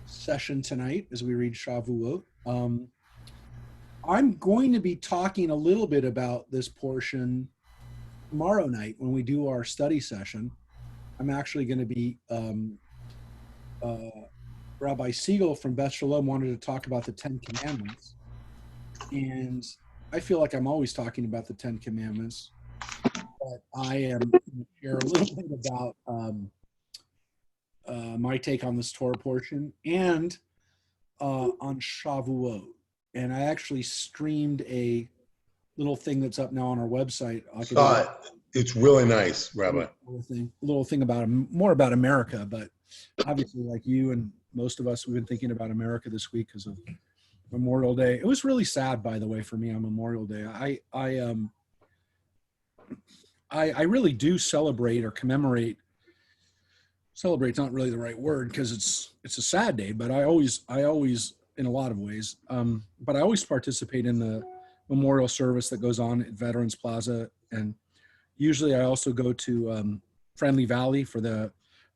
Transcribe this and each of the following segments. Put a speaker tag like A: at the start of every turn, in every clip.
A: session tonight as we read Shavuot. I'm going to be talking a little bit about this portion tomorrow night when we do our study session. I'm actually going to be, Rabbi Siegel from Beth Shalom wanted to talk about the Ten Commandments. And I feel like I'm always talking about the Ten Commandments, but I am going to share a little bit about my take on this Torah portion and on Shavuot. And I actually streamed a little thing that's up now on our website.
B: Saw it. It's really nice, Rabbi.
A: Little thing about more about America, but obviously, like you and most of us, we've been thinking about America this week because of Memorial Day. It was really sad, by the way, for me on Memorial Day. I really do celebrate or commemorate. Celebrate's not really the right word because it's a sad day, but I always in a lot of ways, but I always participate in the memorial service that goes on at Veterans Plaza, and usually I also go to Friendly Valley for the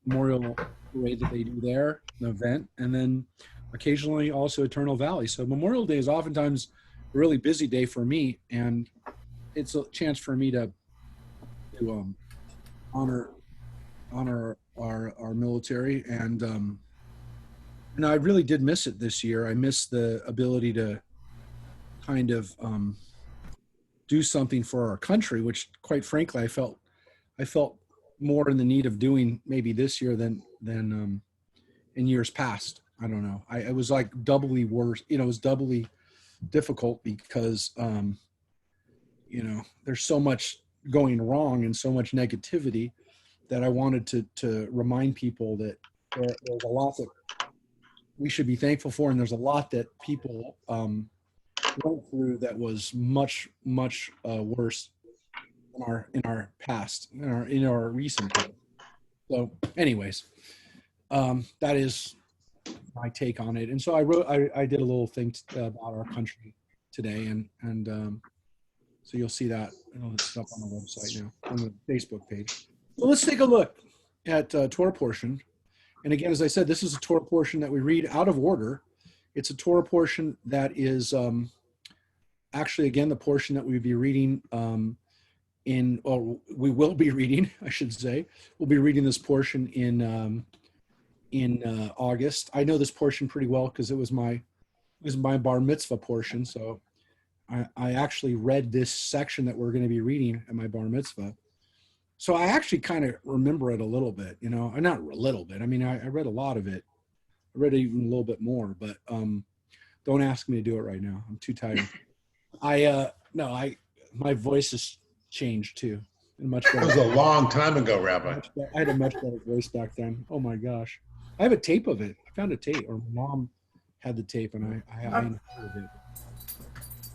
A: memorial parade that they do there, the event, and then occasionally also Eternal Valley. So Memorial Day is oftentimes a really busy day for me, and it's a chance for me to honor our military, and I really did miss it this year. I missed the ability to kind of do something for our country, which, quite frankly, I felt more in the need of doing maybe this year than in years past. I don't know. It was like doubly worse. It was doubly difficult because there's so much going wrong and so much negativity that I wanted to remind people that there's a lot that we should be thankful for, and there's a lot that people went through that was much worse in our past, in our recent past. So, anyways, that is my take on it. And so I did a little thing about our country today, and so you'll see that it's up on the website now, on the Facebook page. So let's take a look at Torah portion. And again, as I said, this is a Torah portion that we read out of order. It's a Torah portion that is actually, again, the portion that we'll be reading we will be reading, I should say. We'll be reading this portion in August. I know this portion pretty well because it was my bar mitzvah portion. So I actually read this section that we're going to be reading at my bar mitzvah. So I actually kind of remember it a little bit, not a little bit. I mean, I read a lot of it. I read even a little bit more, but don't ask me to do it right now. I'm too tired. My voice has changed too. Much better.
B: That was a long time ago, Rabbi.
A: I had a much better voice back then. Oh my gosh. I have a tape of it. I found a tape, or Mom had the tape, and I inherited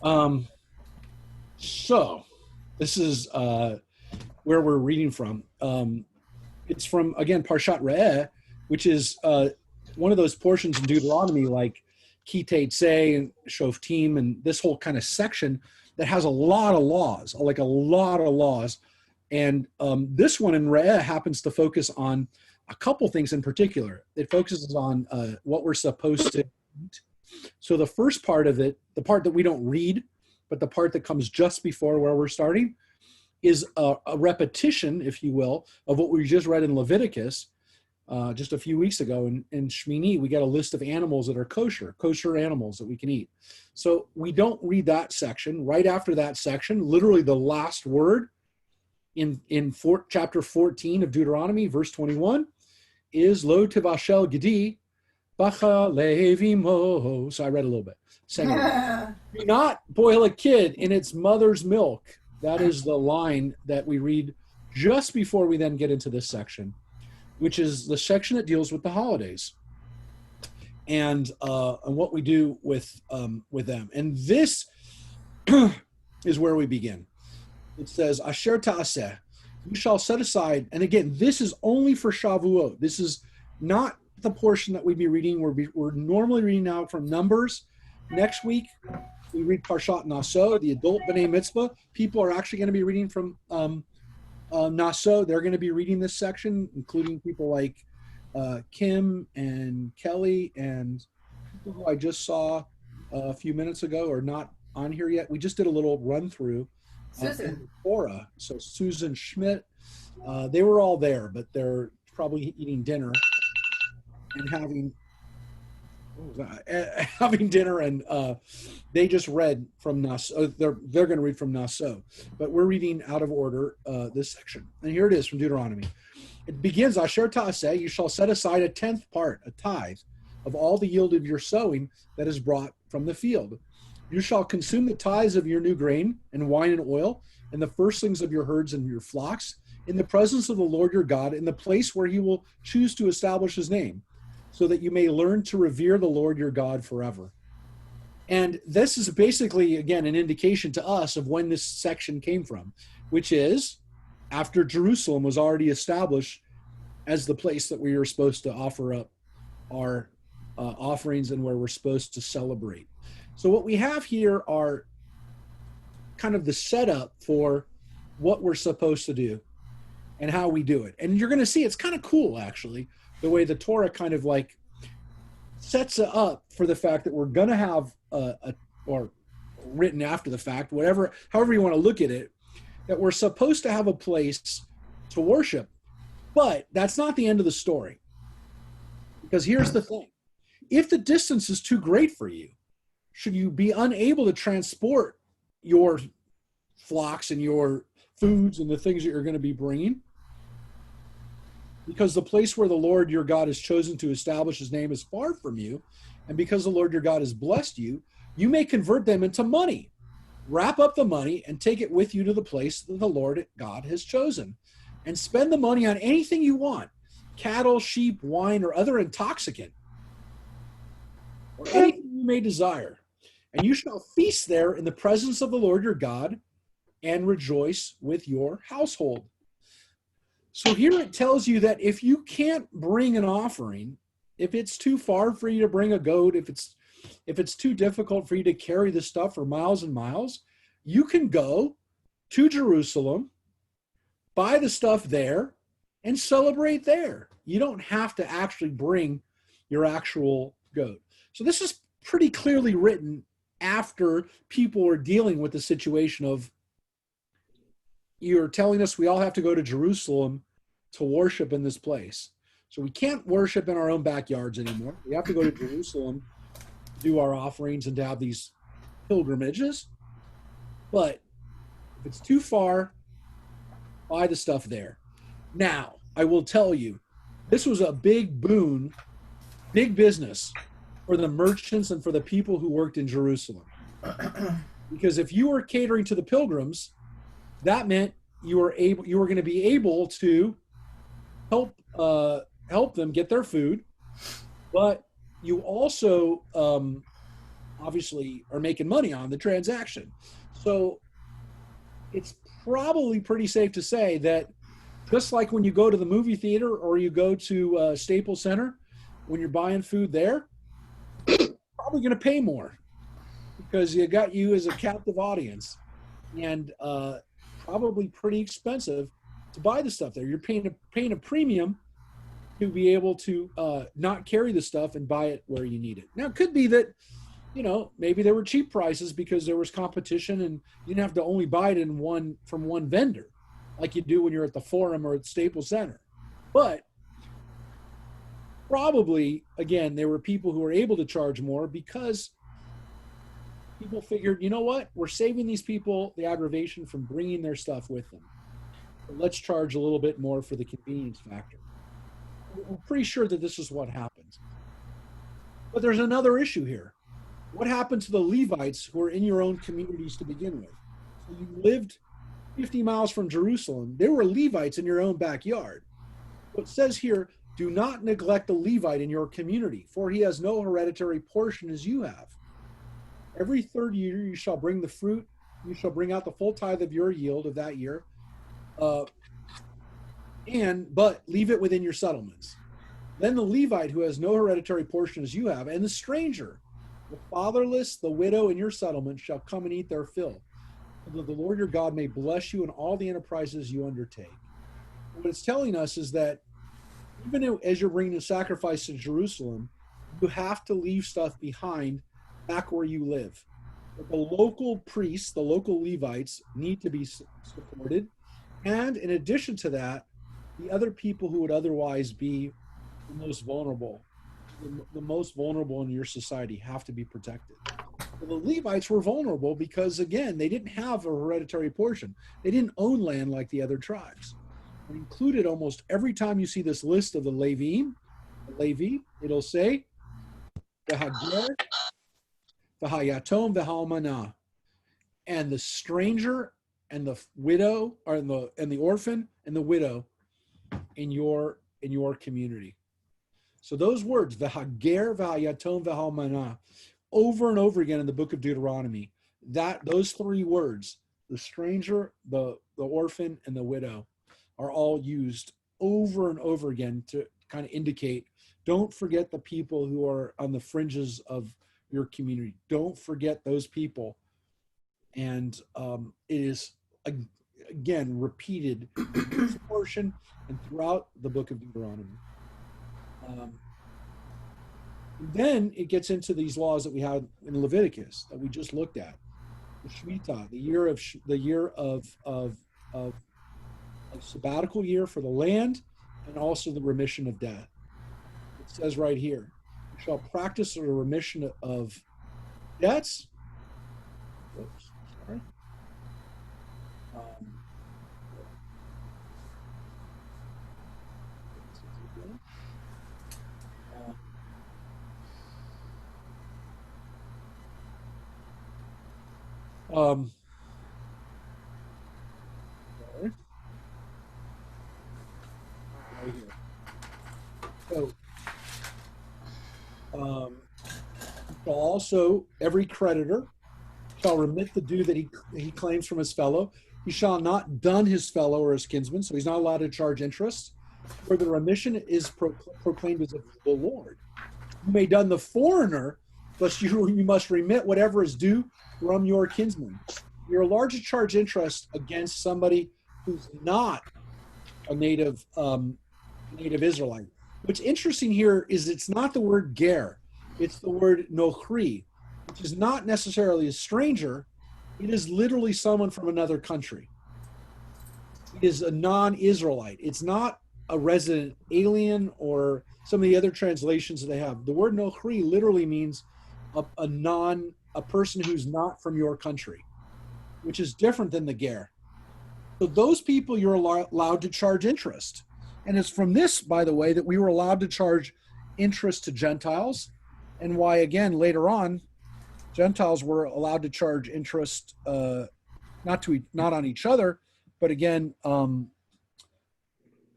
A: it. So this is where we're reading from. It's from, again, Parshat Re'eh, which is one of those portions in Deuteronomy like Ki Teitzei and Shoftim and this whole kind of section that has a lot of laws, And this one in Re'eh happens to focus on a couple things in particular. It focuses on what we're supposed to eat. So the first part of it, the part that we don't read, but the part that comes just before where we're starting, is a repetition, if you will, of what we just read in Leviticus just a few weeks ago. In Shmini, we get a list of animals that are kosher animals that we can eat. So we don't read that section. Right after that section, literally the last word in chapter 14 of Deuteronomy, verse 21, is Lo Tivashel Gedi Bacha Levimo. So I read a little bit. Do not boil a kid in its mother's milk. That is the line that we read just before we then get into this section, which is the section that deals with the holidays and what we do with them. And this is where we begin. It says, Asher ta'aseh, you shall set aside. And again, this is only for Shavuot. This is not the portion that we'd be reading. We're normally reading now from Numbers. Next week, we read Parshat Naso, the adult B'nai Mitzvah. People are actually going to be reading from Naso. They're going to be reading this section, including people like Kim and Kelly and people who I just saw a few minutes ago are not on here yet. We just did a little run through
C: Susan.
A: Torah. So Susan Schmidt, they were all there, but they're probably eating dinner and having dinner, and they just read from Naso. They're going to read from Naso, but we're reading out of order this section. And here it is from Deuteronomy. It begins, Asher ta'aseh, you shall set aside a tenth part, a tithe, of all the yield of your sowing that is brought from the field. You shall consume the tithes of your new grain and wine and oil, and the firstlings of your herds and your flocks, in the presence of the Lord your God, in the place where he will choose to establish his name, so that you may learn to revere the Lord your God forever. And this is basically, again, an indication to us of when this section came from, which is after Jerusalem was already established as the place that we are supposed to offer up our offerings and where we're supposed to celebrate. So what we have here are kind of the setup for what we're supposed to do and how we do it. And you're going to see it's kind of cool, actually, the way the Torah kind of like sets it up for the fact that we're going to have or written after the fact, however you want to look at it, that we're supposed to have a place to worship. But that's not the end of the story. Because here's the thing. If the distance is too great for you, should you be unable to transport your flocks and your foods and the things that you're going to be bringing, because the place where the Lord your God has chosen to establish his name is far from you, and because the Lord your God has blessed you, you may convert them into money. Wrap up the money and take it with you to the place that the Lord God has chosen, and spend the money on anything you want, cattle, sheep, wine, or other intoxicant, or anything you may desire. And you shall feast there in the presence of the Lord your God and rejoice with your household. So here it tells you that if you can't bring an offering, if it's too far for you to bring a goat, if it's too difficult for you to carry the stuff for miles and miles, you can go to Jerusalem, buy the stuff there, and celebrate there. You don't have to actually bring your actual goat. So this is pretty clearly written after people are dealing with the situation of, you're telling us we all have to go to Jerusalem to worship in this place. So we can't worship in our own backyards anymore. We have to go to Jerusalem to do our offerings and to have these pilgrimages. But if it's too far, buy the stuff there. Now, I will tell you, this was a big boon, big business for the merchants and for the people who worked in Jerusalem. Because if you were catering to the pilgrims, that meant you were going to be able to help them get their food, but you also obviously are making money on the transaction. So it's probably pretty safe to say that just like when you go to the movie theater or you go to Staples Center, when you're buying food there, you're probably going to pay more because you got you as a captive audience, and probably pretty expensive to buy the stuff there. You're paying a premium to be able to not carry the stuff and buy it where you need it. Now, it could be that, maybe there were cheap prices because there was competition and you didn't have to only buy it from one vendor like you do when you're at the Forum or at Staples Center. But probably, again, there were people who were able to charge more because people figured, you know what, we're saving these people the aggravation from bringing their stuff with them. But let's charge a little bit more for the convenience factor. We're pretty sure that this is what happens. But there's another issue here. What happened to the Levites who were in your own communities to begin with? So you lived 50 miles from Jerusalem. There were Levites in your own backyard. What it says here, do not neglect the Levite in your community, for he has no hereditary portion as you have. Every third year you shall bring the fruit, you shall bring out the full tithe of your yield of that year, but leave it within your settlements. Then the Levite who has no hereditary portion as you have, and the stranger, the fatherless, the widow in your settlement shall come and eat their fill, so that the Lord your God may bless you in all the enterprises you undertake. What it's telling us is that even as you're bringing the sacrifice to Jerusalem, you have to leave stuff behind back where you live. But the local priests, the local Levites, need to be supported. And in addition to that, the other people who would otherwise be the most vulnerable, the most vulnerable in your society have to be protected. Well, the Levites were vulnerable because, again, they didn't have a hereditary portion. They didn't own land like the other tribes. And included almost every time you see this list of the Levi, it'll say, V'hager, V'hayatom, V'halmanah, and the stranger and the widow, or and the orphan and the widow in your community. So those words, V'hager, V'hayatom, V'halmanah, over and over again in the book of Deuteronomy, those three words, the stranger, the orphan, and the widow, are all used over and over again to kind of indicate, don't forget the people who are on the fringes of your community. Don't forget those people. And it is, again, repeated in this portion and throughout the book of Deuteronomy. Then it gets into these laws that we have in Leviticus that we just looked at. The Shemitah, the year of a sabbatical year for the land, and also the remission of debt. It says right here, you shall practice a remission of debts. Oops, sorry. Sorry. Right here. So, shall also every creditor shall remit the due that he claims from his fellow. He shall not dun his fellow or his kinsman, so he's not allowed to charge interest. For the remission is proclaimed as of the Lord. You may dun the foreigner, but you must remit whatever is due from your kinsman. You're allowed to charge interest against somebody who's not a native Israelite. What's interesting here is it's not the word ger, it's the word nochri, which is not necessarily a stranger. It is literally someone from another country. It is a non-Israelite. It's not a resident alien or some of the other translations that they have. The word nochri literally means a person who's not from your country, which is different than the ger. So those people you're allowed to charge interest. And it's from this, by the way, that we were allowed to charge interest to Gentiles, and why, again, later on, Gentiles were allowed to charge interest not on each other, but again,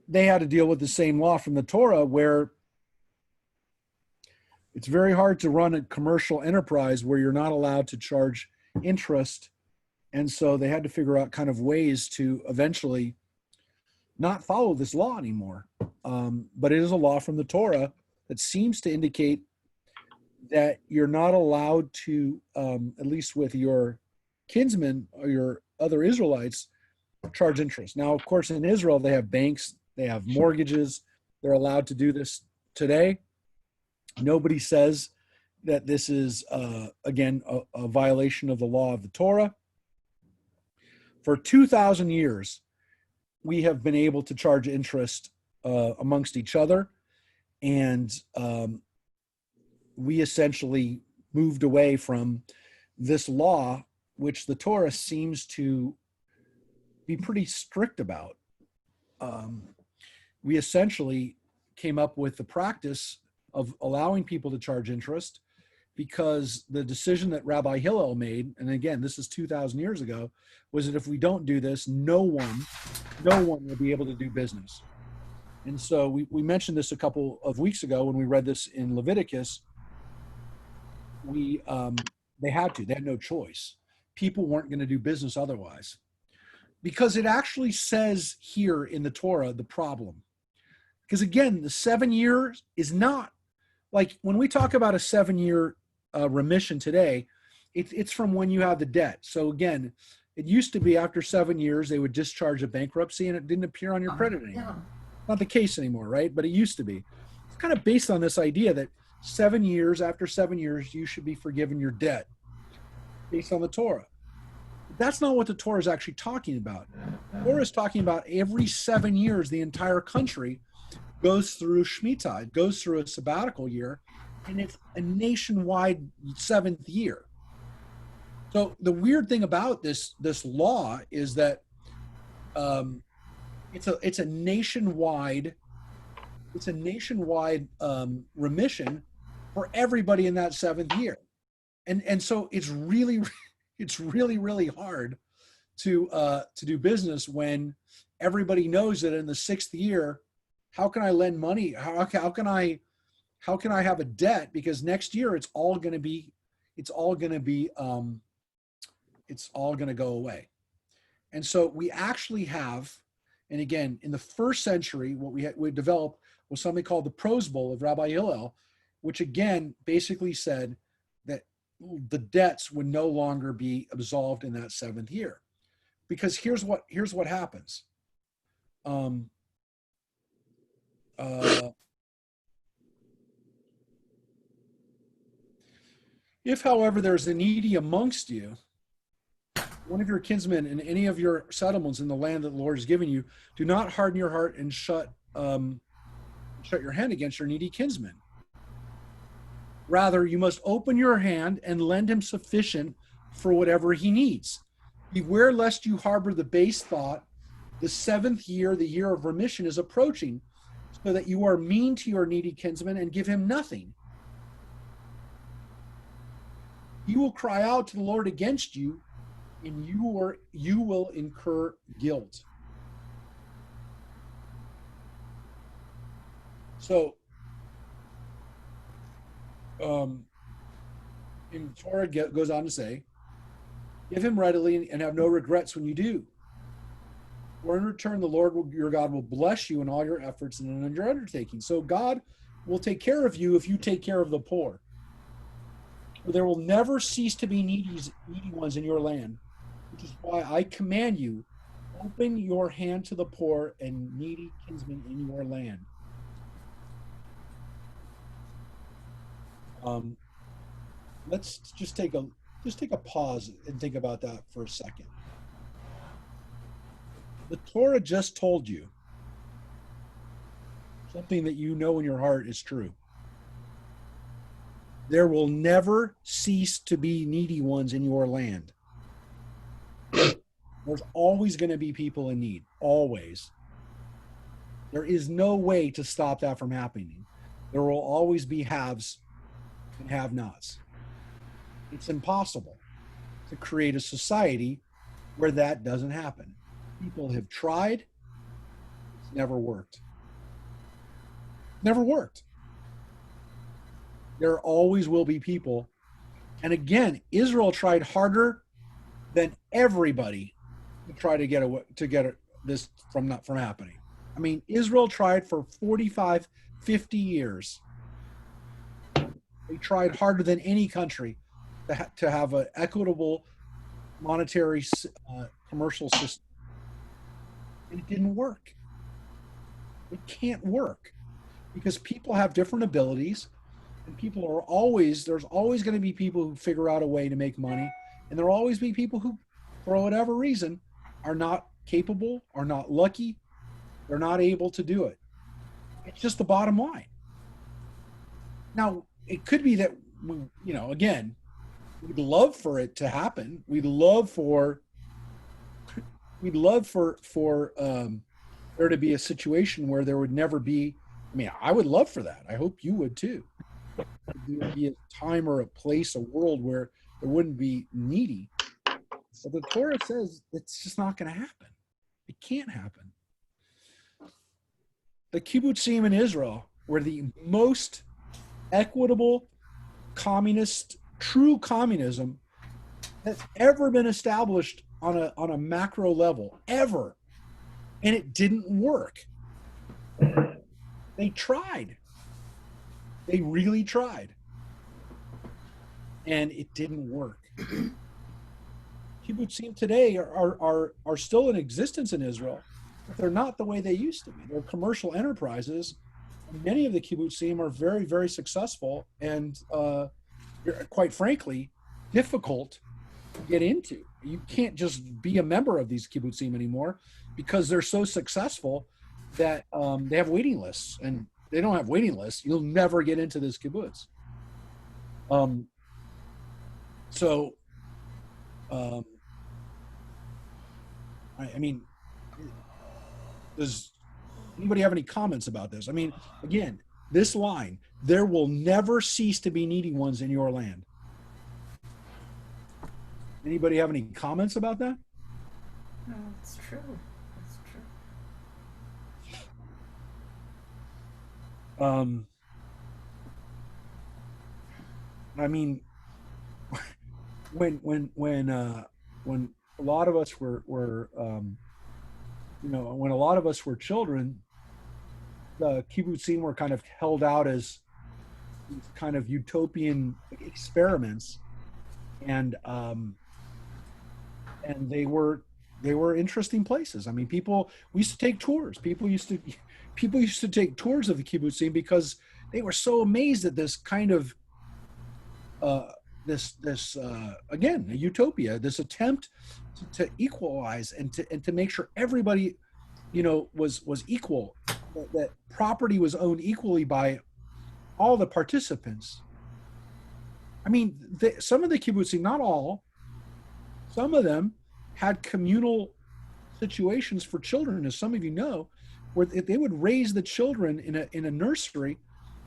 A: they had to deal with the same law from the Torah, where it's very hard to run a commercial enterprise where you're not allowed to charge interest. And so they had to figure out kind of ways to eventually not follow this law anymore. But it is a law from the Torah that seems to indicate that you're not allowed to, at least with your kinsmen or your other Israelites, charge interest. Now, of course, in Israel, they have banks, they have mortgages. They're allowed to do this today. Nobody says that this is, again, a violation of the law of the Torah. For 2,000 years, we have been able to charge interest amongst each other, and we essentially moved away from this law, which the Torah seems to be pretty strict about. We essentially came up with the practice of allowing people to charge interest because the decision that Rabbi Hillel made, and again, this is 2,000 years ago, was that if we don't do this, no one will be able to do business. And so we mentioned this a couple of weeks ago when we read this in Leviticus. They had no choice. People weren't going to do business otherwise. Because it actually says here in the Torah, the problem. Because again, the 7 years is not, like when we talk about a 7-year remission today, it's from when you have the debt. So again, it used to be after 7 years, they would discharge a bankruptcy and it didn't appear on your credit anymore. Not the case anymore, right? But it used to be. It's kind of based on this idea that 7 years, after 7 years, you should be forgiven your debt based on the Torah. But that's not what the Torah is actually talking about. The Torah is talking about every 7 years, the entire country goes through Shemitah. It goes through a sabbatical year, and it's a nationwide seventh year. So the weird thing about this law is that it's a nationwide remission for everybody in that seventh year, and so it's really really hard to do business when everybody knows that in the sixth year, how can I lend money? How can I have a debt? Because next year it's all going to go away. And so we actually have, and again, in the first century, what we developed was something called the Prose Bowl of Rabbi Hillel, which again basically said that the debts would no longer be absolved in that seventh year. Because here's what happens. If, however, there's a needy amongst you, one of your kinsmen in any of your settlements in the land that the Lord has given you, do not harden your heart and shut your hand against your needy kinsman. Rather, you must open your hand and lend him sufficient for whatever he needs. Beware lest you harbor the base thought, the seventh year, the year of remission, is approaching, so that you are mean to your needy kinsman and give him nothing. He will cry out to the Lord against you, and you will incur guilt. So, in Torah goes on to say, give him readily and have no regrets when you do. For in return, the Lord your God will bless you in all your efforts and in your undertaking. So God will take care of you if you take care of the poor. For there will never cease to be needy ones in your land, which is why I command you, open your hand to the poor and needy kinsmen in your land. Let's just take a pause and think about that for a second. The Torah just told you something that you know in your heart is true. There will never cease to be needy ones in your land. There's always going to be people in need, always. There is no way to stop that from happening. There will always be haves and have-nots. It's impossible to create a society where that doesn't happen. People have tried. It's never worked. Never worked. There always will be people. And again, Israel tried harder than everybody to try to get this from happening. I mean, Israel tried for 45, 50 years. They tried harder than any country to have an equitable monetary commercial system. And it didn't work. It can't work because people have different abilities, and there's always going to be people who figure out a way to make money, and there will always be people who, for whatever reason, are not capable, are not lucky, they're not able to do it. It's just the bottom line. Now, it could be that, again, we'd love for it to happen. We'd love for there to be a situation where there would never be. I mean, I would love for that. I hope you would too. There would be a time or a place, a world where there wouldn't be needy. But the Torah says it's just not going to happen. It can't happen. The kibbutzim in Israel were the most equitable true communism that's ever been established on a macro level, ever. And it didn't work. They tried. They really tried. And it didn't work. Kibbutzim today are still in existence in Israel, but they're not the way they used to be. They're commercial enterprises. Many of the kibbutzim are very, very successful and, quite frankly, difficult to get into. You can't just be a member of these kibbutzim anymore because they're so successful that they have waiting lists, and they don't have waiting lists. You'll never get into this kibbutz. So, I mean, does anybody have any comments about this? I mean, again, this line, there will never cease to be needy ones in your land. Anybody have any comments about that?
C: No, it's true. It's true.
A: I mean, when a lot of us were when a lot of us were children, the kibbutzim were kind of held out as these kind of utopian experiments, and they were interesting places. I mean, we used to take tours. People used to take tours of the kibbutzim because they were so amazed at this kind of again, a utopia, this attempt to equalize and to make sure everybody, was equal, that property was owned equally by all the participants. I mean, some of the kibbutzim, not all, some of them had communal situations for children, as some of you know, where they would raise the children in a nursery,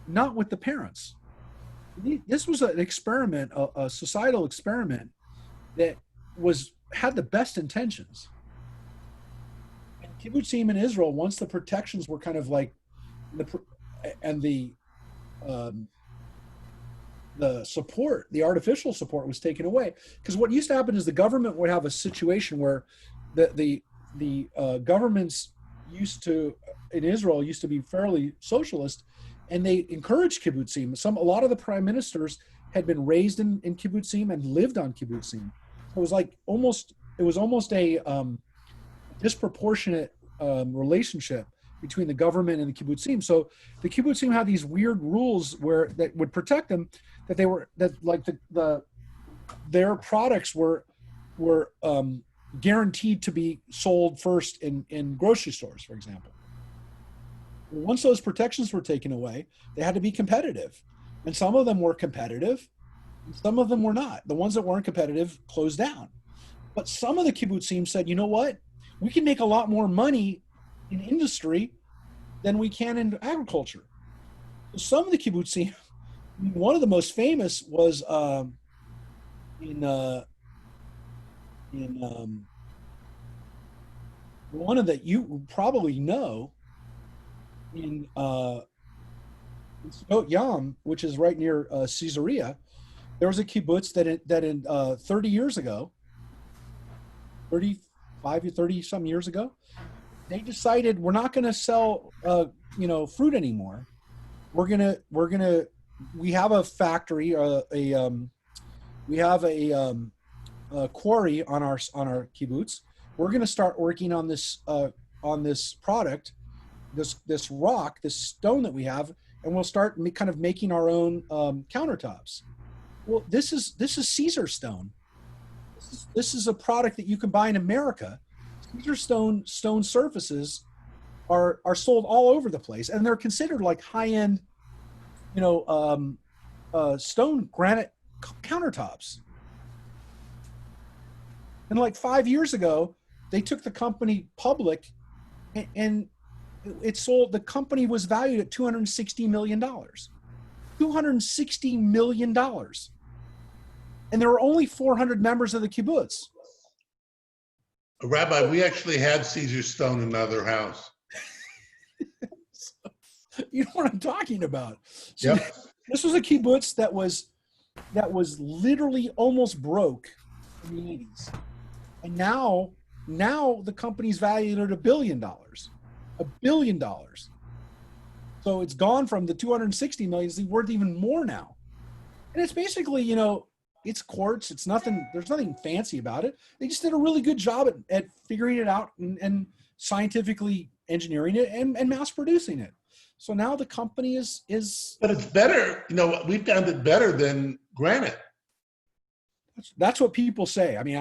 A: not with the parents. This was an experiment, a societal experiment that had the best intentions. And kibbutzim in Israel, once the protections were kind of like, the support, the artificial support was taken away. Because what used to happen is the government would have a situation where the governments in Israel used to be fairly socialist, and they encouraged kibbutzim. A lot of the prime ministers had been raised in kibbutzim and lived on kibbutzim. It was almost a disproportionate relationship between the government and the kibbutzim. So the kibbutzim had these weird rules that would protect them, their products were guaranteed to be sold first in grocery stores, for example. Once those protections were taken away, they had to be competitive. And some of them were competitive, and some of them were not. The ones that weren't competitive closed down. But some of the kibbutzim said, you know what? We can make a lot more money in industry than we can in agriculture. So some of the kibbutzim, one of the most famous was one of that you probably know, in Sdot Yam, which is right near Caesarea. There was a kibbutz that in 30 years ago, 30 some years ago, they decided we're not going to sell fruit anymore. We have a factory, we have a quarry on our kibbutz. We're going to start working on this product, this rock, this stone that we have, and we'll start kind of making our own countertops. Well, this is Caesar stone. This is a product that you can buy in America. Caesar stone surfaces are sold all over the place, and they're considered like high-end, stone granite countertops. And like 5 years ago, they took the company public, and it sold. The company was valued at $260 million. $260 million. And there were only 400 members of the kibbutz.
B: Rabbi, we actually had Caesar stone in another house.
A: You know what I'm talking about. So
B: Yep.
A: This was a kibbutz that was literally almost broke in the 80s. And now the company's valued at $1 billion. $1 billion. So it's gone from the 260 million, it's worth even more now. And it's basically, it's quartz. It's nothing. There's nothing fancy about it. They just did a really good job at figuring it out and scientifically engineering it and mass producing it. So now the company is
B: But it's better, we found it better than granite.
A: that's what people say. I mean,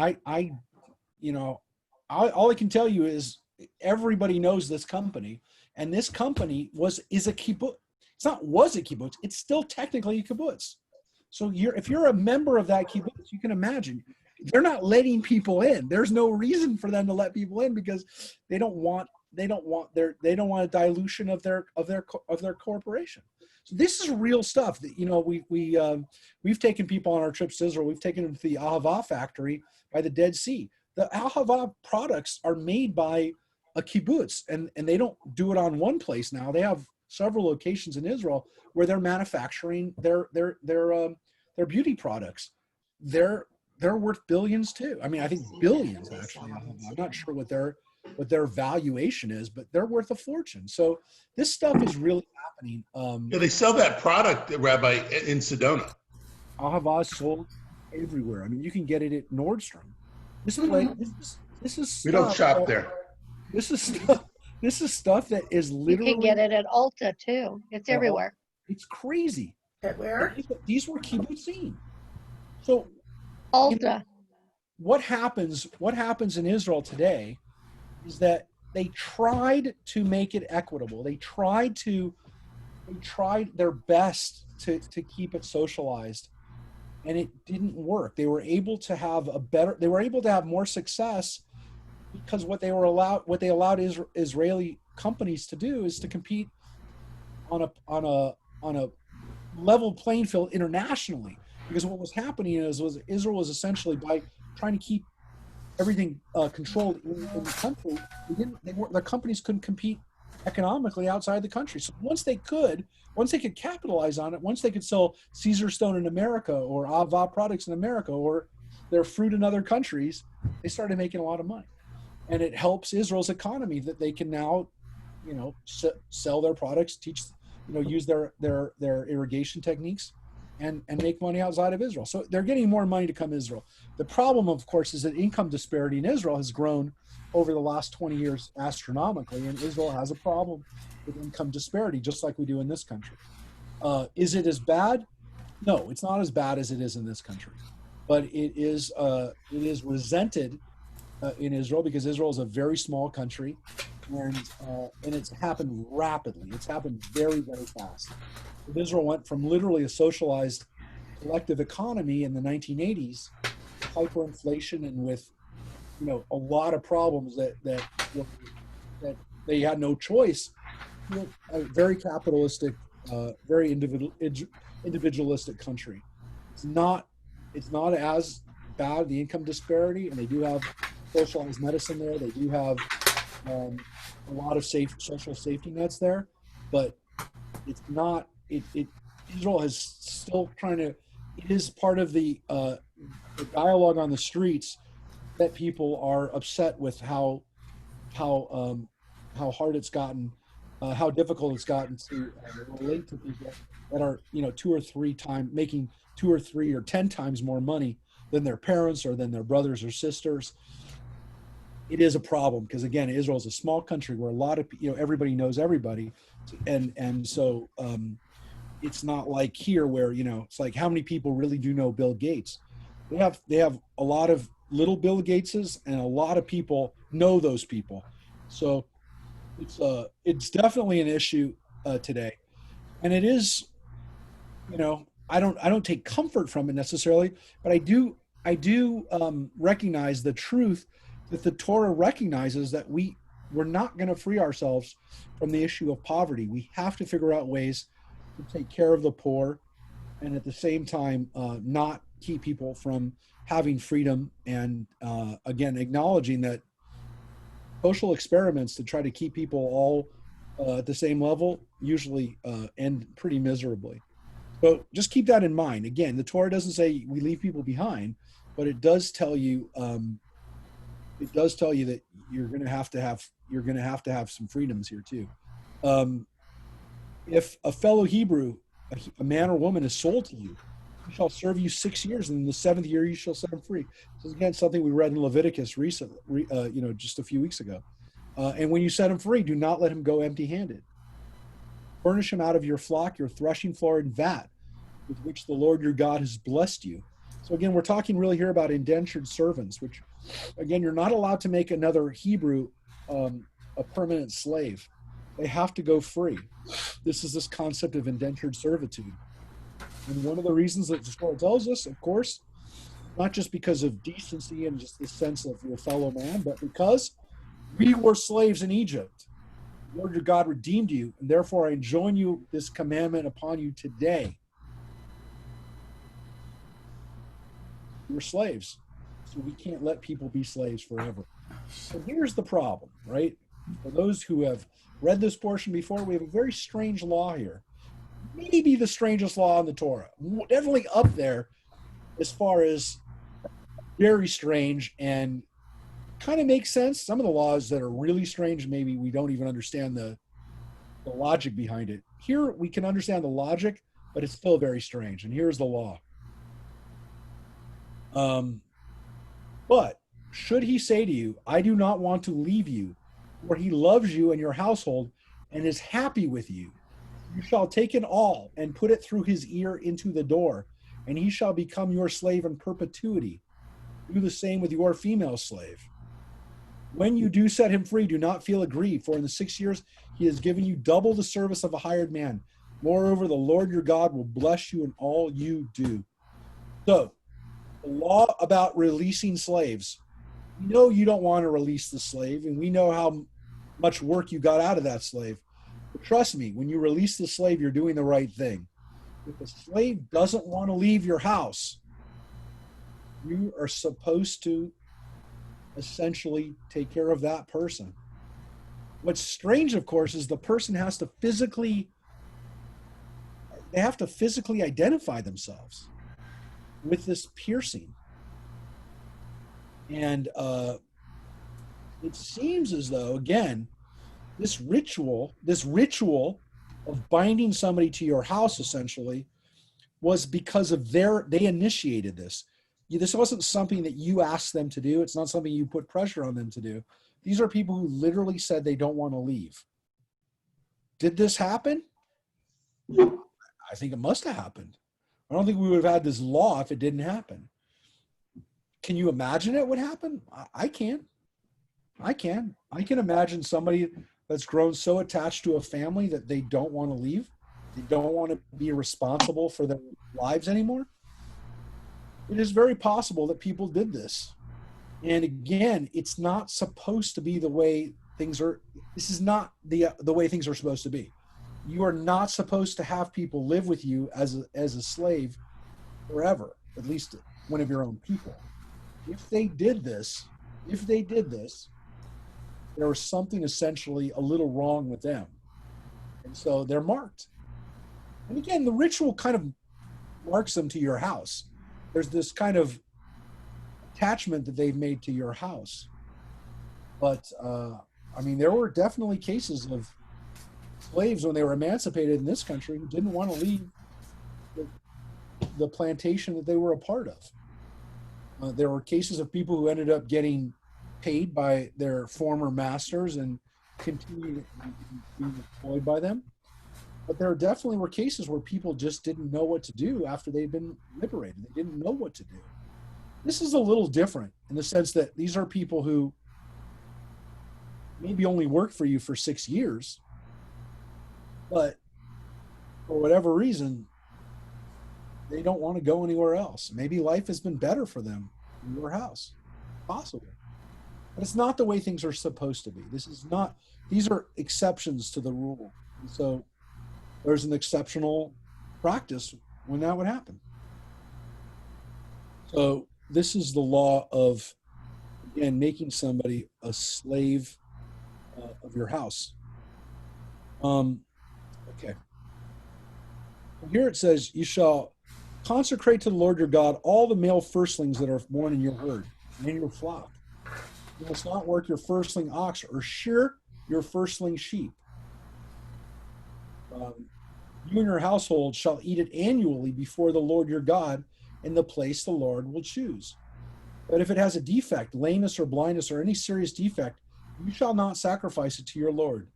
A: all I can tell you is everybody knows this company, and this company is a kibbutz. It's not was a kibbutz. It's still technically a kibbutz. So if you're a member of that kibbutz, you can imagine they're not letting people in. There's no reason for them to let people in because they don't want a dilution of their corporation. So this is real stuff that we've taken people on our trips to Israel. We've taken them to the Ahava factory by the Dead Sea. The Ahava products are made by a kibbutz, and they don't do it on one place now. They have several locations in Israel where they're manufacturing their beauty products. They're worth billions too. I mean, I think billions actually. I'm not sure what their valuation is, but they're worth a fortune. So this stuff is really happening.
B: Yeah, they sell that product, Rabbi, in Sedona.
A: Ahava is sold everywhere. I mean, you can get it at Nordstrom. This is stuff,
B: We don't shop there.
A: This is stuff that is literally.
D: You can get it at Ulta too. It's everywhere.
A: It's crazy.
C: At where?
A: These were kibbutzim. So
D: Ulta.
A: what happens in Israel today is that they tried to make it equitable. They tried their best to keep it socialized, and it didn't work. They were able to have more success because what they allowed Israeli companies to do is to compete on a level playing field internationally. Because what was happening was Israel was essentially, by trying to keep everything controlled in the country, their companies couldn't compete economically outside the country. So once they could capitalize on it, once they could sell Caesar stone in America or Ava products in America or their fruit in other countries, they started making a lot of money. And it helps Israel's economy that they can now, sell their products, use their irrigation techniques, and make money outside of Israel. So they're getting more money to come to Israel. The problem, of course, is that income disparity in Israel has grown over the last 20 years astronomically, and Israel has a problem with income disparity, just like we do in this country. Is it as bad? No, it's not as bad as it is in this country, but it is resented in Israel because Israel is a very small country, and it's happened rapidly. It's happened very, very fast. Israel went from literally a socialized collective economy in the 1980s, hyperinflation, and with a lot of problems that they had no choice. A very capitalistic, very individualistic country. It's not as bad, the income disparity, and they do have socialized medicine there. They do have a lot of social safety nets there, but it's not. Israel is still trying to. It is part of the dialogue on the streets that people are upset with how hard it's gotten, how difficult it's gotten to relate to people that are making 2 or 3 or 10 times more money than their parents or than their brothers or sisters. It is a problem because, again, Israel is a small country where a lot of everybody knows everybody, and so it's not like here where it's like, how many people really do know Bill Gates? They have a lot of little Bill Gateses, and a lot of people know those people. So it's definitely an issue today, and it is. I don't take comfort from it necessarily, but I do recognize the truth that the Torah recognizes that we're not going to free ourselves from the issue of poverty. We have to figure out ways to take care of the poor, and at the same time not keep people from having freedom, and again acknowledging that social experiments to try to keep people all at the same level usually end pretty miserably. So just keep that in mind. Again, the Torah doesn't say we leave people behind, but it does tell you that you're going to have to have some freedoms here too. If a fellow Hebrew, a man or woman, is sold to you, he shall serve you 6 years, and in the 7th year you shall set him free. This is again something we read in Leviticus recently, just a few weeks ago. And when you set him free, do not let him go empty-handed. Furnish him out of your flock, your threshing floor and vat, with which the Lord your God has blessed you. So again, we're talking really here about indentured servants, which, again, you're not allowed to make another Hebrew a permanent slave. They have to go free. This is this concept of indentured servitude. And one of the reasons that the Torah tells us, of course, not just because of decency and just the sense of your fellow man, but because we were slaves in Egypt. The Lord your God redeemed you, and therefore I enjoin you this commandment upon you today. We're slaves, so we can't let people be slaves forever. So here's the problem, right? For those who have read this portion before, we have a very strange law here. Maybe the strangest law in the Torah. Definitely up there as far as very strange and kind of makes sense. Some of the laws that are really strange, maybe we don't even understand the logic behind it. Here we can understand the logic, but it's still very strange. And here's the law. But should he say to you, I do not want to leave you, for he loves you and your household and is happy with you, you shall take an awl and put it through his ear into the door, and he shall become your slave in perpetuity. Do the same with your female slave. When you do set him free, do not feel aggrieved, for in the 6 years he has given you double the service of a hired man. Moreover, the Lord your God will bless you in all you do. So, the law about releasing slaves. We know you don't want to release the slave, and we know how much work you got out of that slave. But trust me, when you release the slave, you're doing the right thing. If the slave doesn't want to leave your house, you are supposed to essentially take care of that person. What's strange, of course, is the person has to physically identify themselves with this piercing. And it seems as though, again, this ritual of binding somebody to your house essentially was because of they initiated this. This wasn't something that you asked them to do. It's not something you put pressure on them to do. These are people who literally said they don't want to leave. Did this happen? I think it must have happened. I don't think we would have had this law if it didn't happen. Can you imagine it would happen? I can. I can imagine somebody that's grown so attached to a family that they don't want to leave. They don't want to be responsible for their lives anymore. It is very possible that people did this. And again, it's not supposed to be the way things are. This is not the way things are supposed to be. You are not supposed to have people live with you as a slave forever, at least one of your own people. If they did this, there was something essentially a little wrong with them. And so they're marked. And again, the ritual kind of marks them to your house. There's this kind of attachment that they've made to your house. But, there were definitely cases of slaves when they were emancipated in this country who didn't want to leave the plantation that they were a part of. There were cases of people who ended up getting paid by their former masters and continued being employed by them. But there definitely were cases where people just didn't know what to do after they'd been liberated. They didn't know what to do. This is a little different in the sense that these are people who maybe only worked for you for 6 years, but for whatever reason, they don't want to go anywhere else. Maybe life has been better for them in your house. Possible. But it's not the way things are supposed to be. These are exceptions to the rule. And so there's an exceptional practice when that would happen. So this is the law of, again, making somebody a slave of your house. Okay. Here it says, you shall consecrate to the Lord your God all the male firstlings that are born in your herd and in your flock. You must not work your firstling ox or shear your firstling sheep. You and your household shall eat it annually before the Lord your God in the place the Lord will choose. But if it has a defect, lameness or blindness or any serious defect, You shall not sacrifice it to your Lord.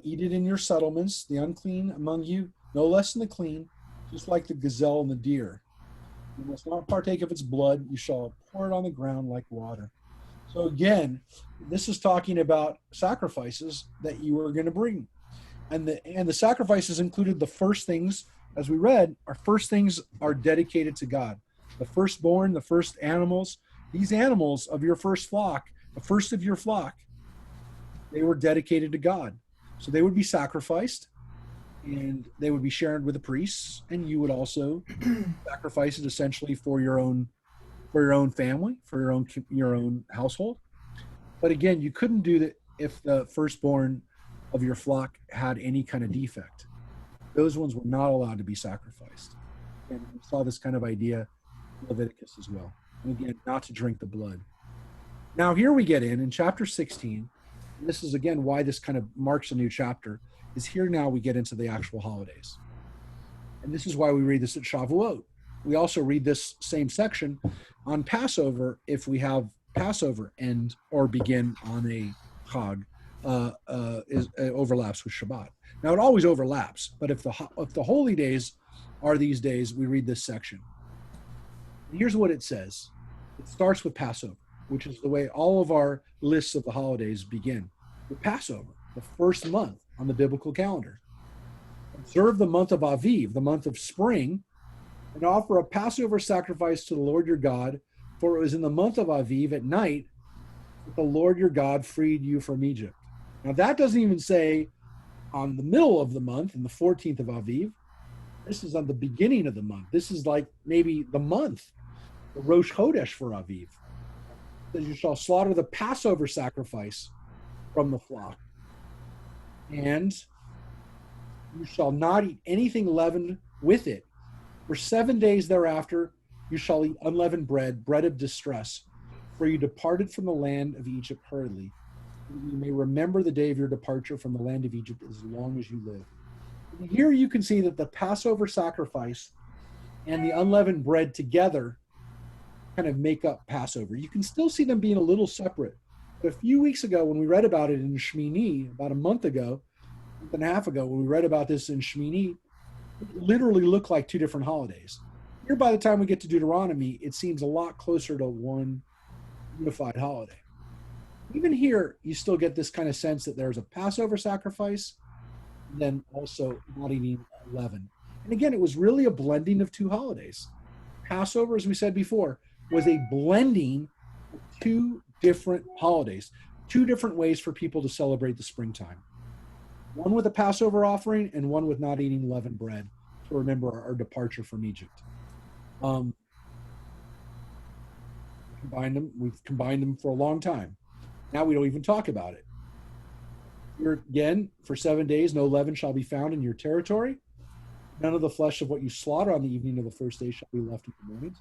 A: Eat it in your settlements, the unclean among you, no less than the clean, just like the gazelle and the deer. You must not partake of its blood. You shall pour it on the ground like water. So again, this is talking about sacrifices that you are going to bring. And the sacrifices included the first things, as we read, our first things are dedicated to God. The firstborn, the first animals, these animals of your first flock, the first of your flock, they were dedicated to God. So they would be sacrificed, and they would be shared with the priests, and you would also sacrifice it essentially for your own family, for your own household. But again, you couldn't do that if the firstborn of your flock had any kind of defect. Those ones were not allowed to be sacrificed. And we saw this kind of idea in Leviticus as well. And again, not to drink the blood. Now here we get in chapter 16. And this is again why this kind of marks a new chapter, is here now we get into the actual holidays. And this is why we read this at Shavuot. We also read this same section on Passover if we have Passover end or begin on a Chag, overlaps with Shabbat. Now it always overlaps, but if the holy days are these days, we read this section. And here's what it says. It starts with Passover, which is the way all of our lists of the holidays begin. With Passover, the first month on the biblical calendar. Observe the month of Aviv, the month of spring, and offer a Passover sacrifice to the Lord your God, for it was in the month of Aviv at night that the Lord your God freed you from Egypt. Now that doesn't even say on the middle of the month, in the 14th of Aviv. This is on the beginning of the month. This is like maybe the month, the Rosh Chodesh for Aviv. That you shall slaughter the Passover sacrifice from the flock. And you shall not eat anything leavened with it. For 7 days thereafter, you shall eat unleavened bread, bread of distress, for you departed from the land of Egypt hurriedly. You may remember the day of your departure from the land of Egypt as long as you live. And here you can see that the Passover sacrifice and the unleavened bread together kind of make up Passover. You can still see them being a little separate. But a few weeks ago, when we read about it in Shmini, about a month and a half ago, when we read about this in Shmini, it literally looked like two different holidays. Here, by the time we get to Deuteronomy, it seems a lot closer to one unified holiday. Even here, you still get this kind of sense that there's a Passover sacrifice, and then also not eating leaven. And again, it was really a blending of two holidays. Passover, as we said before, was a blending of two different holidays, two different ways for people to celebrate the springtime. One with a Passover offering and one with not eating leavened bread to remember our departure from Egypt. We've combined them for a long time. Now we don't even talk about it. Here again, for 7 days, no leaven shall be found in your territory. None of the flesh of what you slaughter on the evening of the first day shall be left in the morning.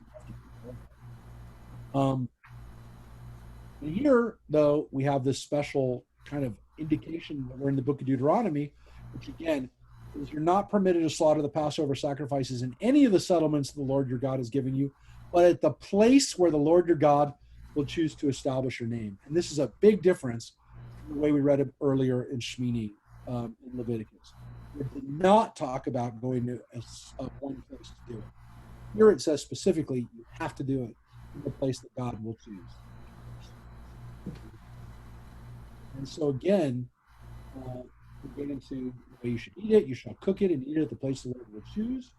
A: And here, though, we have this special kind of indication that we're in the book of Deuteronomy, which again is you're not permitted to slaughter the Passover sacrifices in any of the settlements the Lord your God has given you, but at the place where the Lord your God will choose to establish your name. And this is a big difference from the way we read it earlier in Shmini, in Leviticus. It did not talk about going to one place to do it. Here it says specifically you have to do it in the place that God will choose. And so again, we get into the way you should eat it. You shall cook it and eat it at the place the Lord will choose.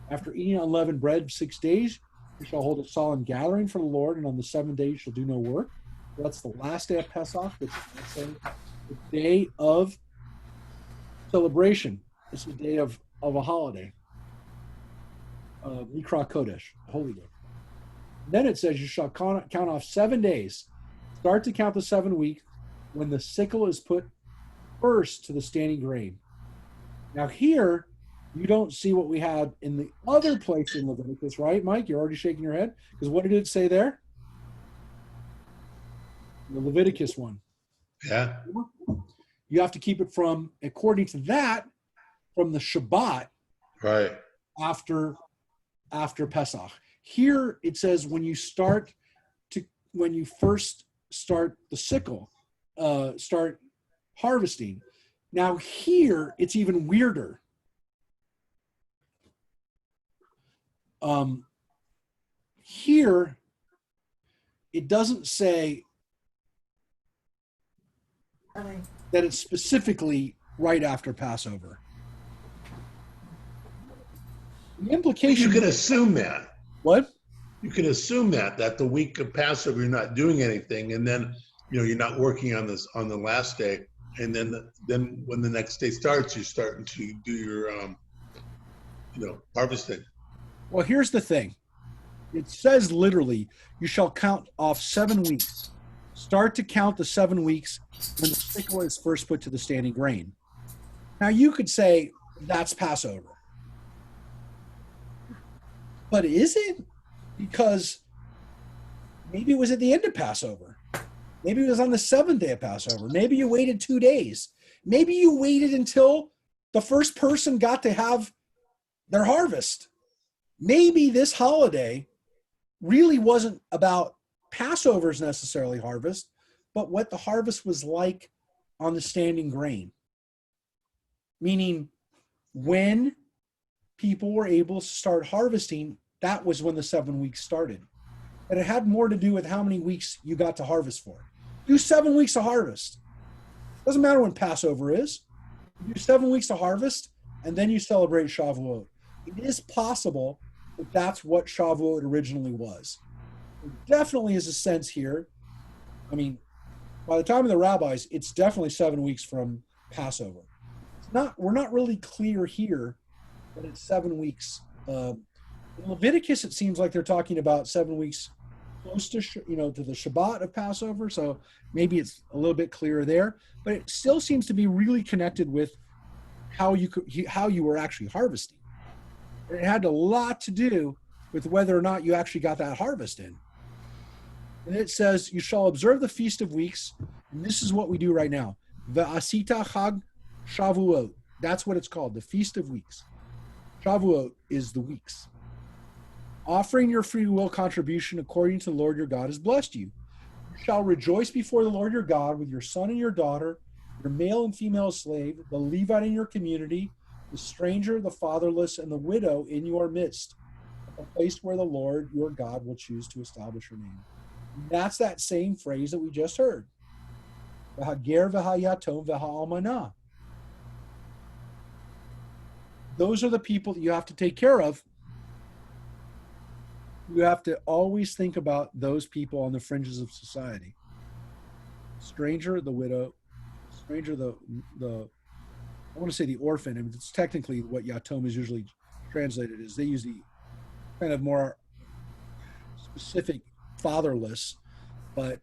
A: After eating unleavened bread 6 days, you shall hold a solemn gathering for the Lord, and on the 7th day you shall do no work. So that's the last day of Pesach, which is the day of celebration. It's the day of a holiday. Mikra Kodesh, holy day. Then it says you shall count off 7 days. Start to count the 7 weeks when the sickle is put first to the standing grain. Now here, you don't see what we had in the other place in Leviticus, right, Mike? You're already shaking your head? Because what did it say there? The Leviticus one.
B: Yeah.
A: You have to keep it from, according to that, from the Shabbat
B: Right.
A: after Pesach. Here it says when you first start the sickle, start harvesting. Now here, it's even weirder. Here, it doesn't say that it's specifically right after Passover. The implication...
B: You can assume that.
A: What?
B: You can assume that the week of Passover you're not doing anything, and then you're not working on this on the last day, and then when the next day starts, you're starting to do your harvesting.
A: Well, here's the thing. It says literally, you shall count off 7 weeks. Start to count the 7 weeks when the sickle is first put to the standing grain. Now you could say that's Passover. But is it? Because maybe it was at the end of Passover. Maybe it was on the 7th day of Passover. Maybe you waited 2 days. Maybe you waited until the first person got to have their harvest. Maybe this holiday really wasn't about Passover's necessarily harvest, but what the harvest was like on the standing grain. Meaning when people were able to start harvesting, that was when the 7 weeks started. And it had more to do with how many weeks you got to harvest for. Do 7 weeks of harvest. Doesn't matter when Passover is. You do 7 weeks of harvest, and then you celebrate Shavuot. It is possible that that's what Shavuot originally was. There definitely is a sense here. I mean, by the time of the rabbis, it's definitely 7 weeks from Passover. We're not really clear here that it's 7 weeks. In Leviticus, it seems like they're talking about 7 weeks close to to the Shabbat of Passover. So maybe it's a little bit clearer there, but it still seems to be really connected with how you were actually harvesting. And it had a lot to do with whether or not you actually got that harvest in. And it says, you shall observe the Feast of Weeks. And this is what we do right now. Ve'asita Chag Shavuot. That's what it's called, the Feast of Weeks. Shavuot is the weeks. Offering your free will contribution according to the Lord your God has blessed you. You shall rejoice before the Lord your God with your son and your daughter, your male and female slave, the Levite in your community, the stranger, the fatherless, and the widow in your midst, a place where the Lord your God will choose to establish your name. And that's that same phrase that we just heard. V'hager v'hayatom v'ha'almanah. Those are the people that you have to take care of. You have to always think about those people on the fringes of society. Stranger, the widow, stranger, the I want to say the orphan, and it's technically what yatom is usually translated as. They use the kind of more specific fatherless, but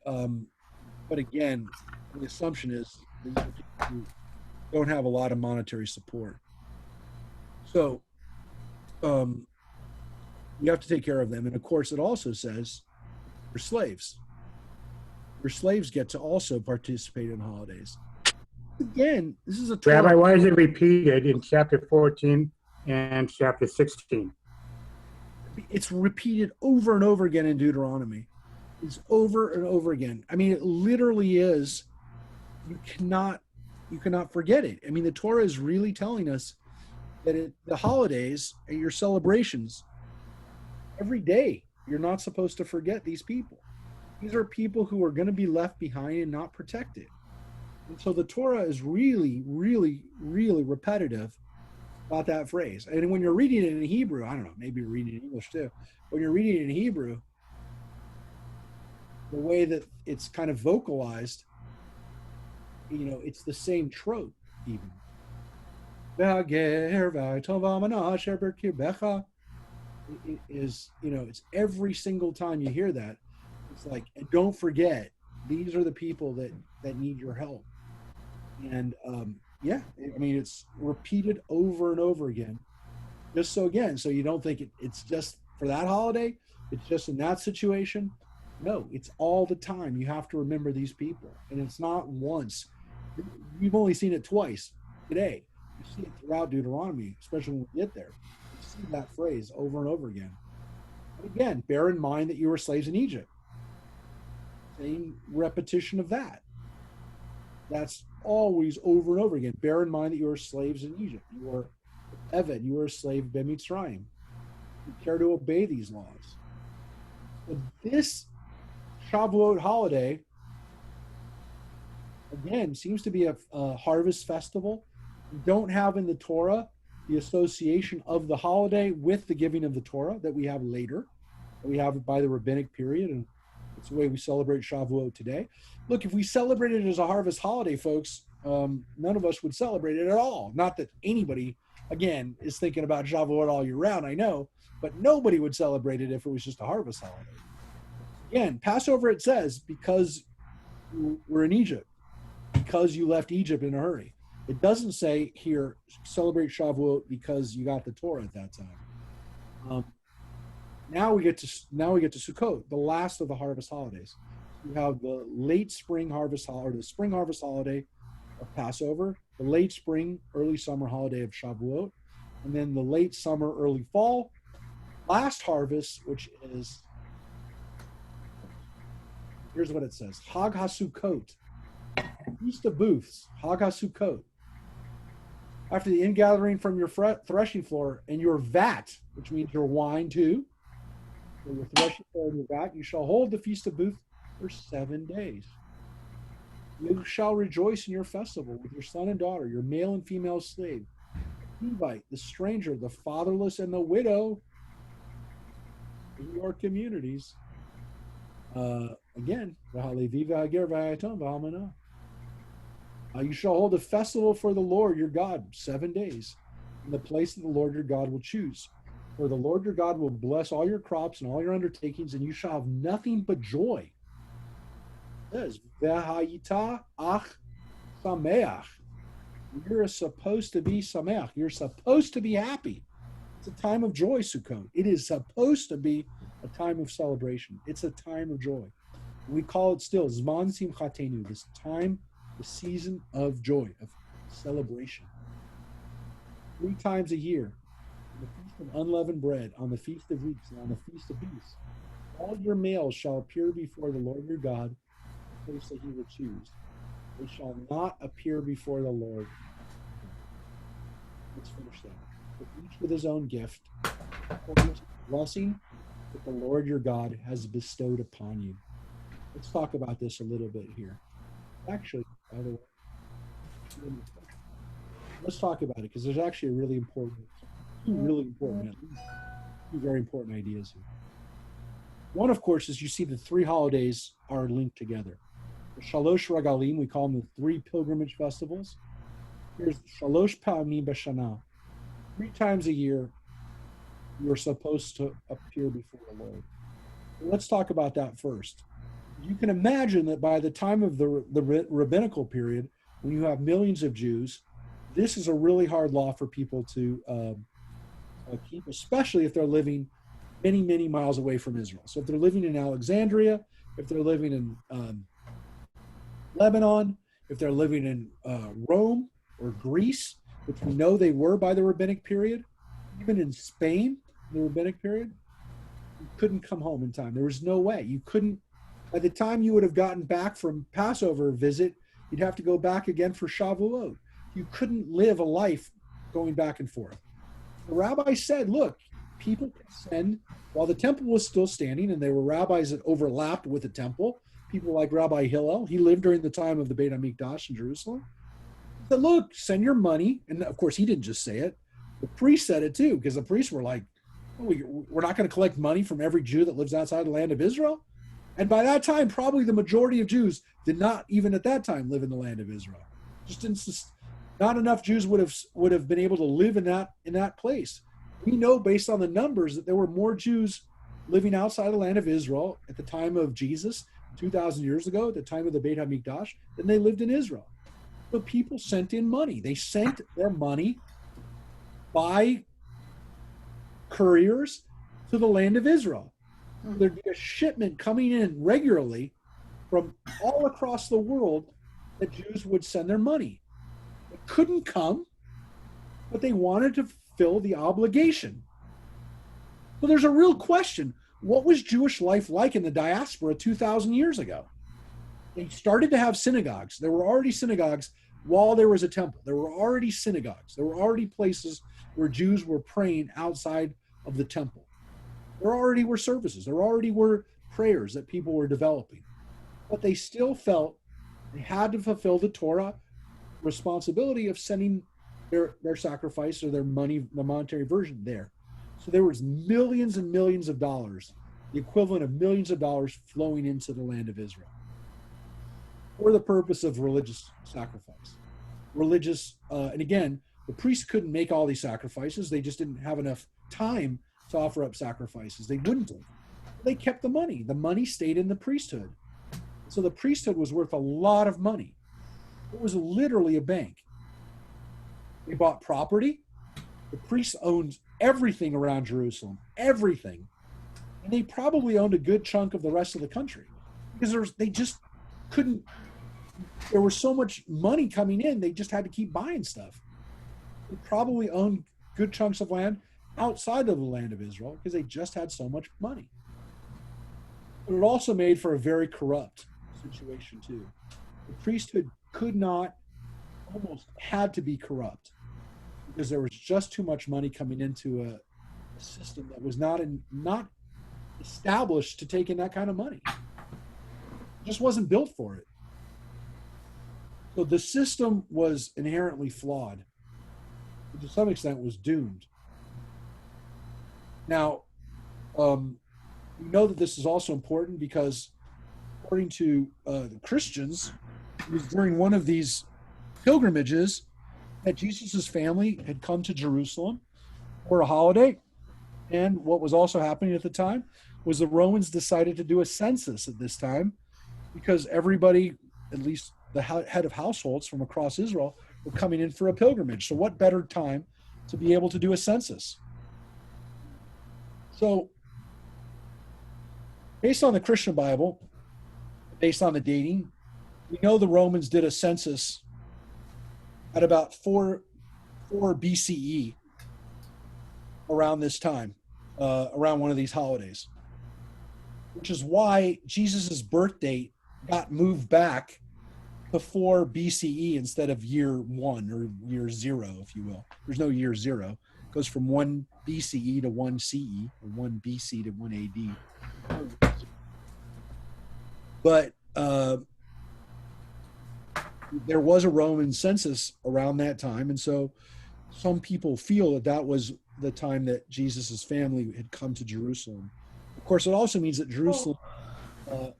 A: again, the assumption is these are people who don't have a lot of monetary support. So you have to take care of them. And of course, it also says your slaves. Your slaves get to also participate in holidays. Again, this is a Torah.
E: Rabbi, why is it repeated in chapter 14 and chapter 16?
A: It's repeated over and over again in Deuteronomy. It's over and over again. I mean, it literally is. You cannot forget it. I mean, the Torah is really telling us that the holidays and your celebrations, every day, you're not supposed to forget these people. These are people who are going to be left behind and not protected. And so the Torah is really, really, really repetitive about that phrase. And when you're reading it in Hebrew, I don't know, maybe you're reading it in English too. When you're reading it in Hebrew, the way that it's kind of vocalized, it's the same trope even. It is, it's every single time you hear that, it's like, and don't forget, these are the people that need your help. And it's repeated over and over again, just so you don't think it's just for that holiday, it's just in that situation. No, it's all the time. You have to remember these people, and it's not once. You've only seen it twice today. You see it throughout Deuteronomy, especially when we get there. You see that phrase over and over again. And again, bear in mind that you were slaves in Egypt. Same repetition of that. That's always over and over again. Bear in mind that you are slaves in Egypt. You are Evan. You are a slave b'Mitzrayim. You care to obey these laws. But this Shavuot holiday, again, seems to be a harvest festival. We don't have in the Torah the association of the holiday with the giving of the Torah that we have later. We have it by the rabbinic period, and it's the way we celebrate Shavuot today. Look, if we celebrated it as a harvest holiday, folks, none of us would celebrate it at all. Not that anybody, again, is thinking about Shavuot all year round, I know, but nobody would celebrate it if it was just a harvest holiday. Again, Passover, it says, because you were in Egypt, because you left Egypt in a hurry. It doesn't say here, celebrate Shavuot because you got the Torah at that time. Now we get to Sukkot, the last of the harvest holidays. We have the late spring harvest holiday, or the spring harvest holiday of Passover, the late spring, early summer holiday of Shavuot, and then the late summer, early fall, last harvest, which is, here's what it says, Hag HaSukkot, Feast of Booths, Hag HaSukkot. After the ingathering from your threshing floor and your vat, which means your wine too, so your threshing floor and your vat, you shall hold the Feast of Booths for 7 days. You shall rejoice in your festival with your son and daughter, your male and female slave, the Levite, the stranger, the fatherless, and the widow in your communities. Again, you shall hold a festival for the Lord your God 7 days in the place that the Lord your God will choose. For the Lord your God will bless all your crops and all your undertakings, and you shall have nothing but joy. It says, V'hayita ach sameach. You're supposed to be sameach. You're supposed to be happy. It's a time of joy, Sukkot. It is supposed to be a time of celebration. It's a time of joy. We call it still Zman Simchatenu, this time, the season of joy, of celebration. 3 times a year, on the Feast of Unleavened Bread, on the Feast of Weeks, and on the Feast of Booths, all your males shall appear before the Lord your God, the place that he will choose. They shall not appear before the Lord. Let's finish that. But each with his own gift, according to the blessing that the Lord your God has bestowed upon you. Let's talk about this a little bit here. Actually, by the way, let's talk about it because there's actually two very important ideas here. One, of course, is you see the 3 holidays are linked together. The Shalosh Regalim, we call them the 3 pilgrimage festivals. Here's Shalosh Pa'amim B'Shana. 3 times a year, you're supposed to appear before the Lord. Let's talk about that first. You can imagine that by the time of the rabbinical period, when you have millions of Jews, this is a really hard law for people to keep, especially if they're living many, many miles away from Israel. So if they're living in Alexandria, if they're living in Lebanon, if they're living in Rome or Greece, which we know they were by the rabbinic period, even in Spain, the rabbinic period, you couldn't come home in time. There was no way. You couldn't. By the time you would have gotten back from Passover visit, you'd have to go back again for Shavuot. You couldn't live a life going back and forth. The rabbi said, look, people can send, while the temple was still standing, and there were rabbis that overlapped with the temple, people like Rabbi Hillel, he lived during the time of the Beit HaMikdash in Jerusalem. He said, look, send your money. And of course, he didn't just say it. The priests said it too, because the priests were like, we're not going to collect money from every Jew that lives outside the land of Israel. And by that time, probably the majority of Jews did not even at that time live in the land of Israel. Not enough Jews would have been able to live in that place. We know based on the numbers that there were more Jews living outside the land of Israel at the time of Jesus, 2,000 years ago, at the time of the Beit HaMikdash, than they lived in Israel. So people sent in money. They sent their money by couriers to the land of Israel. There'd be a shipment coming in regularly from all across the world that Jews would send their money. It couldn't come, but they wanted to fulfill the obligation. So there's a real question. What was Jewish life like in the diaspora 2,000 years ago? they started to have synagogues. There were already synagogues while there was a temple. There were already synagogues. There were already places where Jews were praying outside of the temple. There already were services. There already were prayers that people were developing. But they still felt they had to fulfill the Torah responsibility of sending their sacrifice or their money, the monetary version there. So there was millions and millions of dollars, the equivalent of millions of dollars flowing into the land of Israel for the purpose of religious sacrifice. And again, the priests couldn't make all these sacrifices. They just didn't have enough time to offer up sacrifices. They wouldn't have. They kept the money. The money stayed in the priesthood. So the priesthood was worth a lot of money. It was literally a bank. They bought property. The priests owned everything around Jerusalem, everything. And they probably owned a good chunk of the rest of the country because they just couldn't. There was so much money coming in, they just had to keep buying stuff. They probably owned good chunks of land outside of the land of Israel because they just had so much money. But it also made for a very corrupt situation too. The priesthood almost had to be corrupt because there was just too much money coming into a system that was not established to take in that kind of money. It just wasn't built for it. So the system was inherently flawed. To some extent, was doomed. Now, we know that this is also important because, according to the Christians, it was during one of these pilgrimages that Jesus' family had come to Jerusalem for a holiday. And what was also happening at the time was the Romans decided to do a census at this time because everybody, at least the head of households from across Israel, were coming in for a pilgrimage. So what better time to be able to do a census? So based on the Christian Bible, based on the dating, we know the Romans did a census at about 4 BCE around this time, around one of these holidays, which is why Jesus' birth date got moved back to 4 BCE instead of year 1 or year 0, if you will. There's no year 0. It goes from 1 BCE to 1 CE, or 1 BC to 1 AD. But there was a Roman census around that time, and so some people feel that was the time that Jesus' family had come to Jerusalem. Of course, it also means that Jerusalem,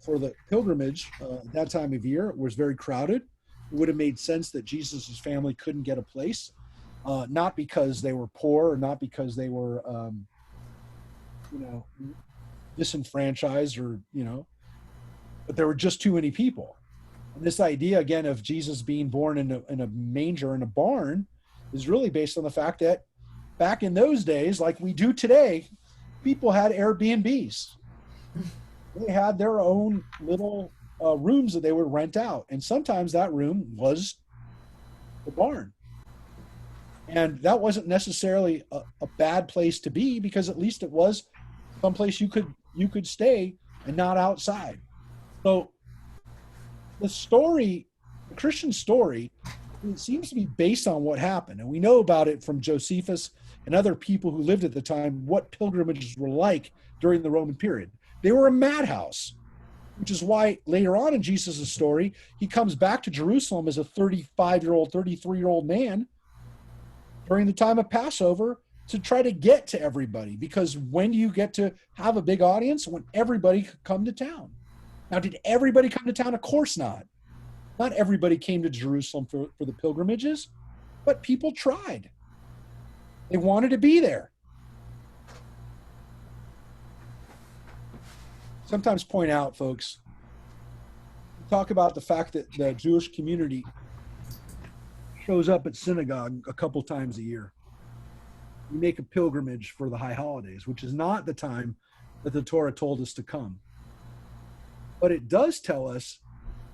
A: for the pilgrimage at that time of year, was very crowded. It would have made sense that Jesus' family couldn't get a place, not because they were poor or not because they were, disenfranchised or, but there were just too many people. And this idea, again, of Jesus being born in a manger in a barn is really based on the fact that back in those days, like we do today, people had Airbnbs. They had their own little rooms that they would rent out. And sometimes that room was the barn. And that wasn't necessarily a bad place to be because at least it was someplace you could stay and not outside. So the Christian story, it seems to be based on what happened. And we know about it from Josephus and other people who lived at the time, what pilgrimages were like during the Roman period. They were a madhouse, which is why later on in Jesus' story, he comes back to Jerusalem as a 35-year-old, 33-year-old man during the time of Passover to try to get to everybody. Because when do you get to have a big audience? When everybody could come to town. Now, did everybody come to town? Of course not. Not everybody came to Jerusalem for the pilgrimages, but people tried. They wanted to be there. Sometimes point out, folks, talk about the fact that the Jewish community shows up at synagogue a couple times a year. We make a pilgrimage for the high holidays, which is not the time that the Torah told us to come. But it does tell us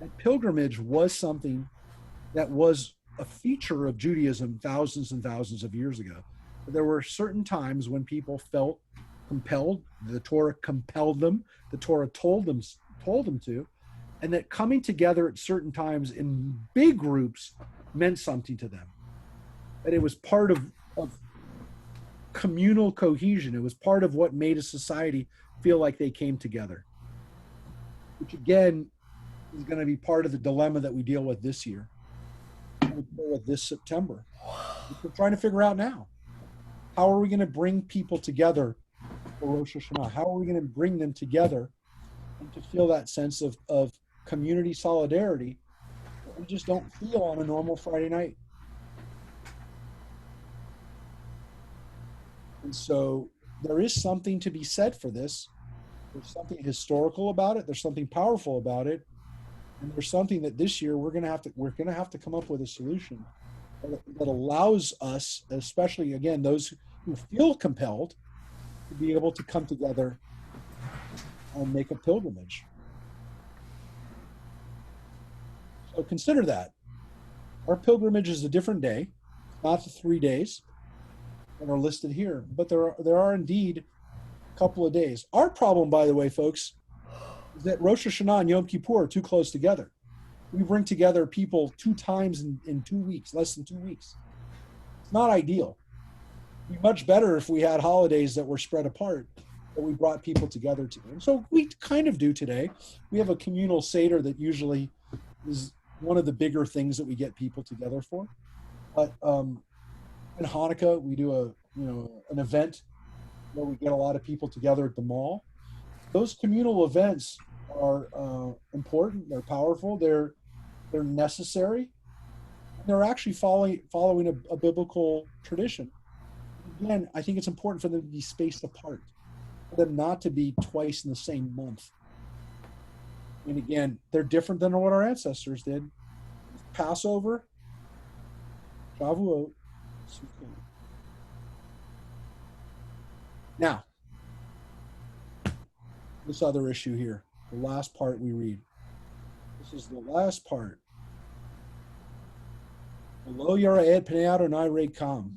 A: that pilgrimage was something that was a feature of Judaism thousands and thousands of years ago. There were certain times when people felt compelled. The Torah compelled them. The Torah told them to, and that coming together at certain times in big groups meant something to them. That it was part of communal cohesion. It was part of what made a society feel like they came together, which again is going to be part of the dilemma that we deal with this year, we deal with this September. We're trying to figure out now, how are we going to bring people together for Rosh Hashanah? How are we going to bring them together and to feel that sense of community solidarity that we just don't feel on a normal Friday night? And so there is something to be said for this. There's something historical about it. There's something powerful about it. And there's something that this year we're going to have to come up with a solution that allows us, especially again, those who feel compelled, to be able to come together and make a pilgrimage. So consider that. Our pilgrimage is a different day, not the 3 days that are listed here, but there are indeed a couple of days. Our problem, by the way, folks, is that Rosh Hashanah and Yom Kippur are too close together. We bring together people 2 times in 2 weeks, less than 2 weeks. It's not ideal. It'd be much better if we had holidays that were spread apart, that we brought people together to. And so we kind of do today. We have a communal Seder that usually is one of the bigger things that we get people together for. But in Hanukkah, we do an event where we get a lot of people together at the mall. Those communal events are important. They're powerful. They're necessary. And they're actually following a biblical tradition. Again, I think it's important for them to be spaced apart, for them not to be twice in the same month. And again, they're different than what our ancestors did. Passover, Shavuot, Sukkot. Now, this other issue here, the last part we read. This is the last part. Lo yara'ed pnei Adonai reikam.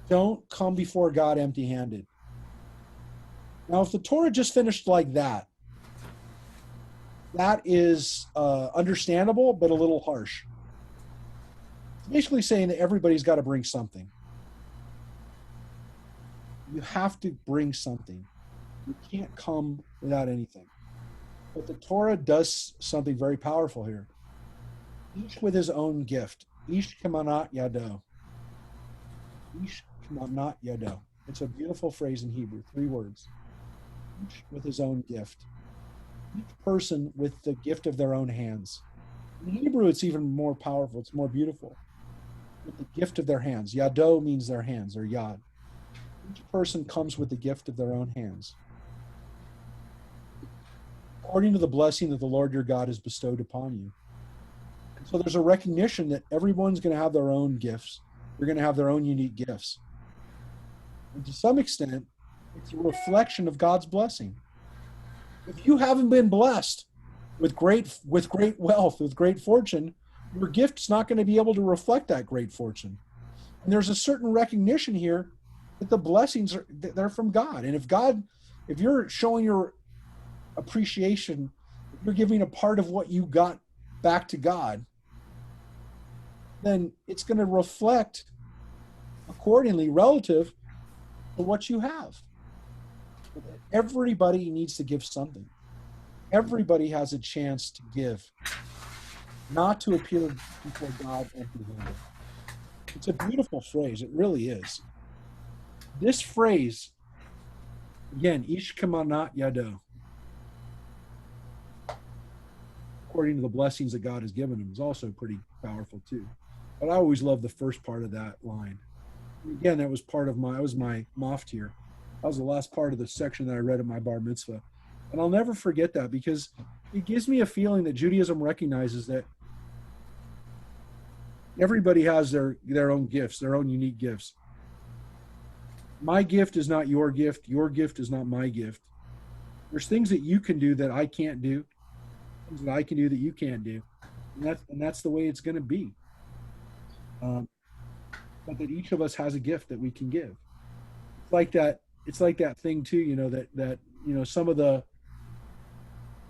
A: Don't come before God empty-handed. Now, if the Torah just finished like that is understandable, but a little harsh. It's basically saying that everybody's got to bring something. You have to bring something. You can't come without anything. But the Torah does something very powerful here. Each with his own gift. Ish kamanat yado. Ish kamanat yado. It's a beautiful phrase in Hebrew, 3 words. Each with his own gift. Each person with the gift of their own hands. In Hebrew, it's even more powerful. It's more beautiful. With the gift of their hands. Yado means their hands, or yad. Each person comes with the gift of their own hands, according to the blessing that the Lord your God has bestowed upon you. So there's a recognition that everyone's going to have their own gifts. They're going to have their own unique gifts. And to some extent, it's a reflection of God's blessing. If you haven't been blessed with great wealth, with great fortune, your gift's not going to be able to reflect that great fortune. And there's a certain recognition here that the blessings they're from God. And if you're showing your appreciation, if you're giving a part of what you got back to God, then it's going to reflect accordingly relative to what you have. Everybody needs to give something. Everybody has a chance to give, not to appear before God empty-handed. It's a beautiful phrase. It really is. This phrase, again, ish kamanat yado, according to the blessings that God has given him, is also pretty powerful too. But I always love the first part of that line. Again, that was my maftir. That was the last part of the section that I read at my bar mitzvah. And I'll never forget that, because it gives me a feeling that Judaism recognizes that everybody has their own gifts, their own unique gifts. My gift is not your gift. Your gift is not my gift. There's things that you can do that I can't do, things that I can do that you can't do. And that's the way it's going to be. But that each of us has a gift that we can give. It's like that thing too, that some of the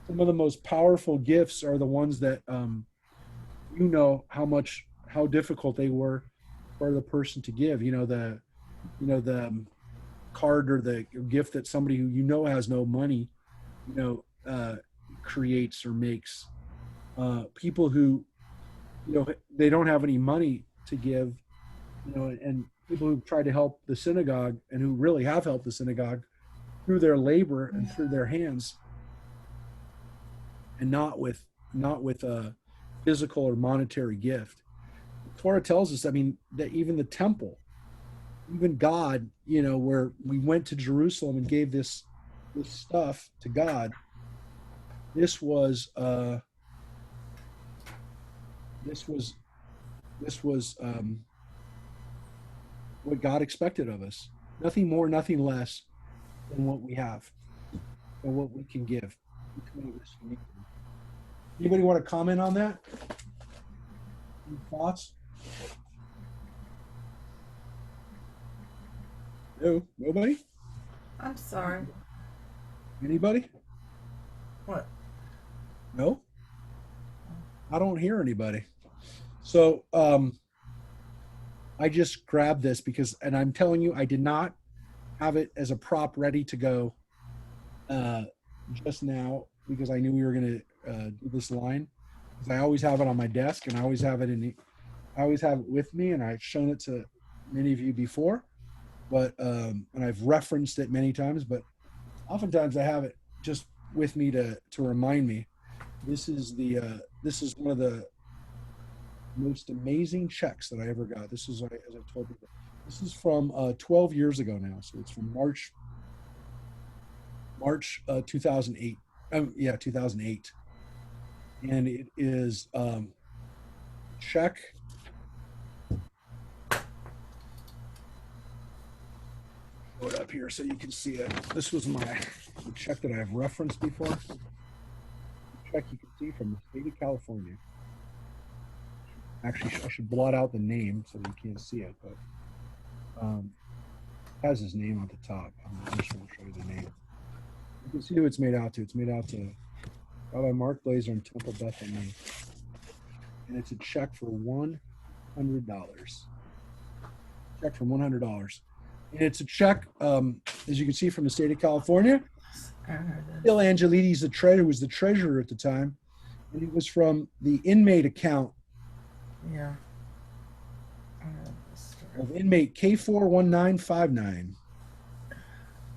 A: some of the most powerful gifts are the ones that you know how difficult they were for the person to give. The card or the gift that somebody who you know has no money, you know, creates or makes. People who, they don't have any money to give, and people who try to help the synagogue and who really have helped the synagogue through their labor and through their hands, and not with a physical or monetary gift. The Torah tells us, I mean, that even the temple, even God, where we went to Jerusalem and gave this stuff to God, this was this was this was what God expected of us. Nothing more, nothing less than what we have and what we can give. Anybody want to comment on that? Any thoughts? No, nobody?
C: I'm sorry.
A: Anybody?
C: What?
A: No? I don't hear anybody. So I just grabbed this because, and I'm telling you, I did not have it as a prop ready to go just now because I knew we were going to do this line. Because I always have it on my desk and I always have it with me, and I've shown it to many of you before, but and I've referenced it many times, but oftentimes I have it just with me to remind me. This is one of the most amazing checks that I ever got. This is, as I told people, this is from 12 years ago now. So it's from March 2008. 2008. And it is check. Show it up here so you can see it. This was the check that I have referenced before. The check you can see from the state of California. Actually, I should blot out the name so you can't see it, but it has his name at the top. I just want to show you the name. You can see who it's made out to. It's made out to Rabbi Mark Blazer in Temple, Beth, and me. And it's a check for $100. Check for $100. And it's a check, as you can see, from the state of California. Bill Angelides, was the treasurer at the time, and it was from the inmate account.
C: Yeah.
A: Of inmate K41959,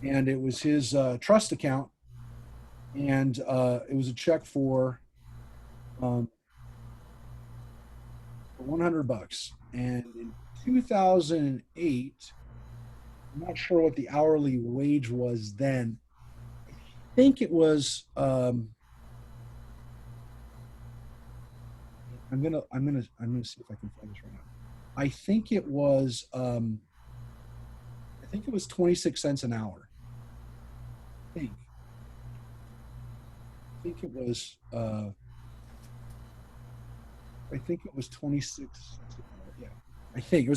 A: and it was his trust account, and it was a check for $100. And in 2008, I'm not sure what the hourly wage was then. I think it was. I'm gonna see if I can find this right now. I think it was 26 cents an hour. I think it was 26 cents an hour. Yeah. I think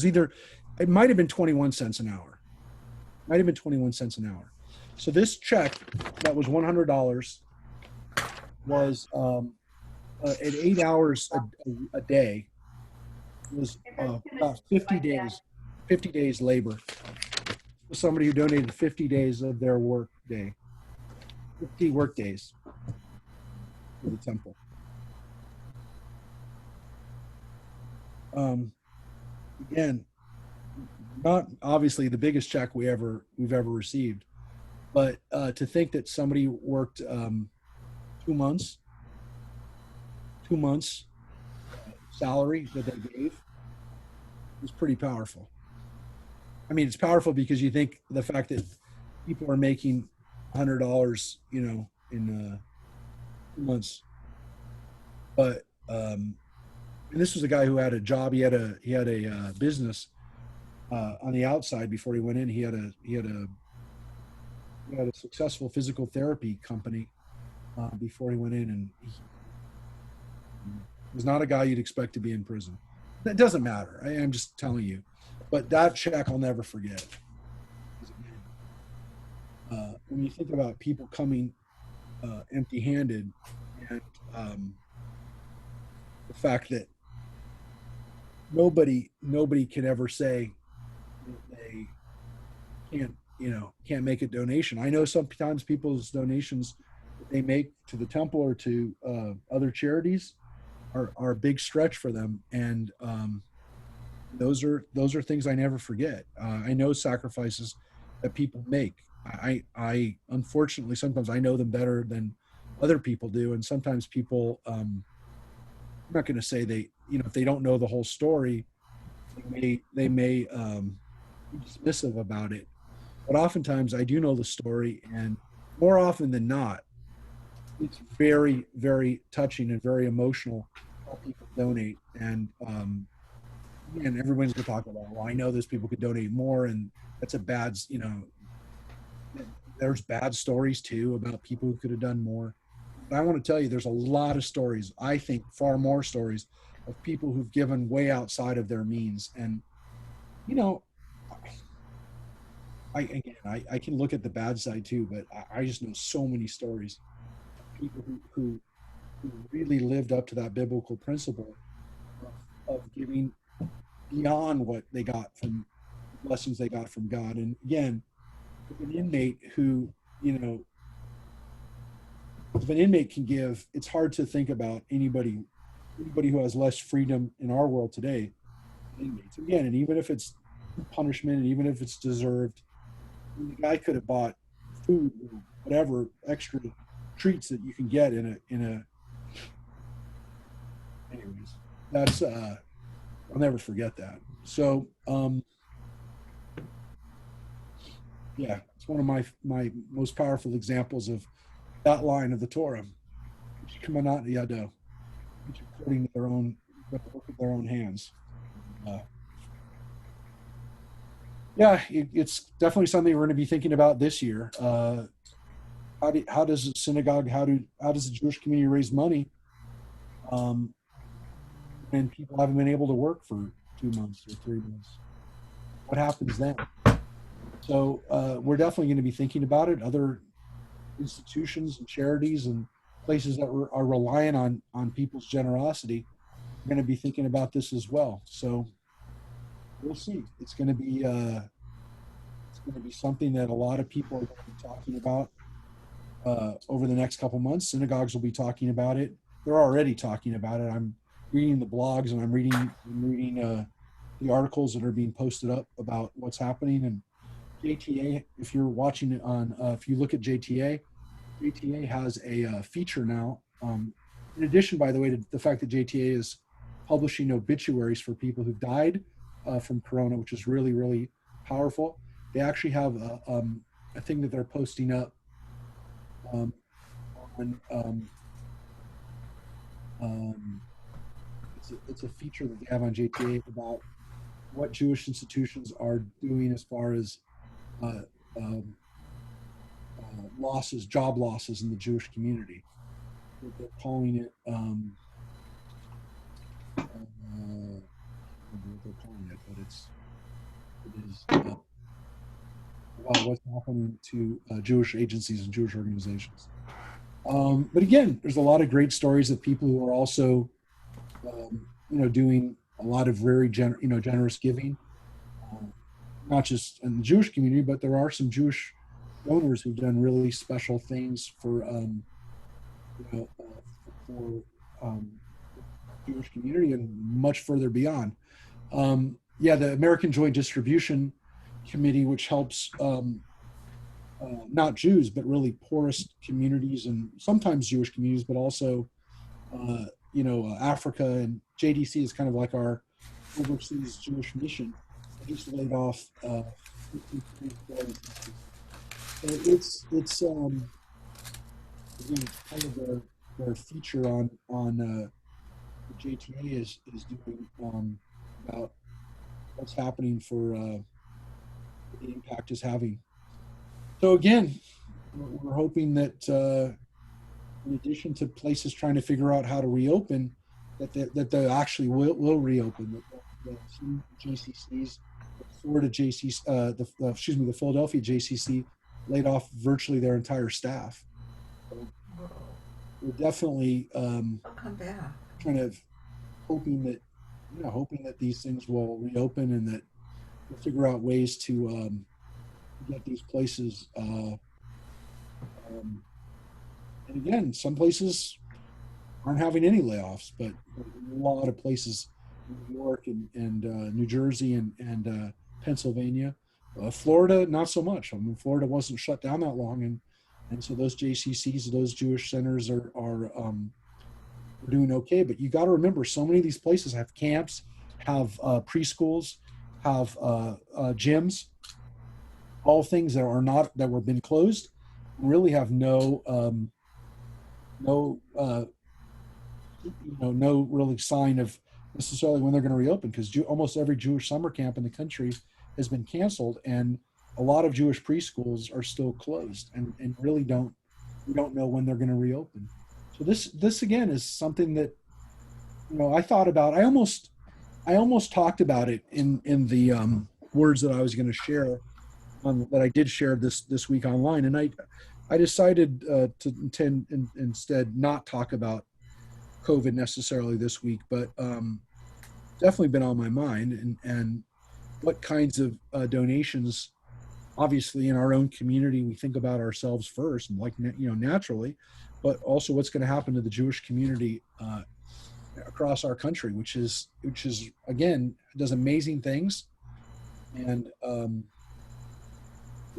A: it might have been 21 cents an hour. Might have been 21 cents an hour. So this check that was $100 was at 8 hours a day. It was about 50 days labor. Somebody who donated 50 days of their work day, 50 work days for the temple. Again, not obviously the biggest check we've ever received, but to think that somebody worked 2 months salary that they gave is pretty powerful. I mean, it's powerful because you think the fact that people are making $100, in 2 months. But and this was a guy who had a job. He had a business on the outside before he went in. He had a successful physical therapy company before he went in, and he was not a guy you'd expect to be in prison. That doesn't matter. I'm just telling you. But that check I'll never forget. When you think about people coming empty-handed, and the fact that nobody can ever say that they can't make a donation. I know sometimes people's donations that they make to the temple or to other charities are a big stretch for them, and those are things I never forget. I know sacrifices that people make. I unfortunately sometimes I know them better than other people do, and sometimes people I'm not going to say they if they don't know the whole story, they may be dismissive about it. But oftentimes I do know the story, and more often than not, it's very, very touching and very emotional how people donate. And everyone's going to talk about, well, I know there's people could donate more, and that's a bad, there's bad stories too about people who could have done more. But I want to tell you, there's a lot of stories, I think far more stories of people who've given way outside of their means. And, you know, I can look at the bad side too, but I just know so many stories of people who really lived up to that biblical principle of giving beyond what they got from blessings they got from God. And again, if an inmate who, if an inmate can give, it's hard to think about anybody who has less freedom in our world today. Inmates again, and even if it's punishment, and even if it's deserved, the guy could have bought food or whatever extra treats that you can get in a. Anyways, that's I'll never forget that. So yeah, it's one of my most powerful examples of that line of the Torah. According to their own work of their own hands. Yeah, it's definitely something we're going to be thinking about this year. How does a synagogue, how does the Jewish community raise money when people haven't been able to work for 2 months or 3 months? What happens then? So we're definitely going to be thinking about it. Other institutions and charities and places that are relying on people's generosity are going to be thinking about this as well. So we'll see. It's going to be something that a lot of people are going to be talking about over the next couple months. Synagogues will be talking about it. They're already talking about it. I'm reading the blogs, and I'm reading the articles that are being posted up about what's happening. And JTA, if you're watching it on, if you look at JTA has a feature now. In addition, by the way, to the fact that JTA is publishing obituaries for people who died from Corona, which is really, really powerful. They actually have a thing that they're posting up on it's a feature that they have on JTA about what Jewish institutions are doing as far as job losses in the Jewish community. They're calling it I don't know what they're calling it, but it is about what's happening to Jewish agencies and Jewish organizations. But again, there's a lot of great stories of people who are also, doing a lot of very generous giving, not just in the Jewish community, but there are some Jewish donors who've done really special things for Jewish community and much further beyond. The American Joint Distribution Committee, which helps not Jews, but really poorest communities and sometimes Jewish communities, but also, Africa, and JDC is kind of like our overseas Jewish mission. They just laid off 53 it's again, kind of their feature on the JTA is doing about what's happening for the impact is having. So again, we're hoping that in addition to places trying to figure out how to reopen, that they actually will reopen. The JCCs, the Philadelphia JCC laid off virtually their entire staff. So we're definitely
C: I'll come back.
A: kind of hoping that, hoping that these things will reopen and that we'll figure out ways to get these places. And again, some places aren't having any layoffs, but a lot of places, New York and New Jersey and Pennsylvania, Florida, not so much. I mean, Florida wasn't shut down that long, and so those JCCs, those Jewish centers are doing okay. But you got to remember, so many of these places have camps, have preschools, have gyms, all things that are not that were been closed, really have no no really sign of necessarily when they're going to reopen, because almost every Jewish summer camp in the country has been canceled, and a lot of Jewish preschools are still closed, and really we don't know when they're going to reopen. So this again is something that I thought about. I almost talked about it in the words that I was going to share that I did share this week online, and I decided to instead not talk about COVID necessarily this week, but definitely been on my mind, and what kinds of donations. Obviously, in our own community, we think about ourselves first, like naturally, but also what's going to happen to the Jewish community across our country, which is again does amazing things, and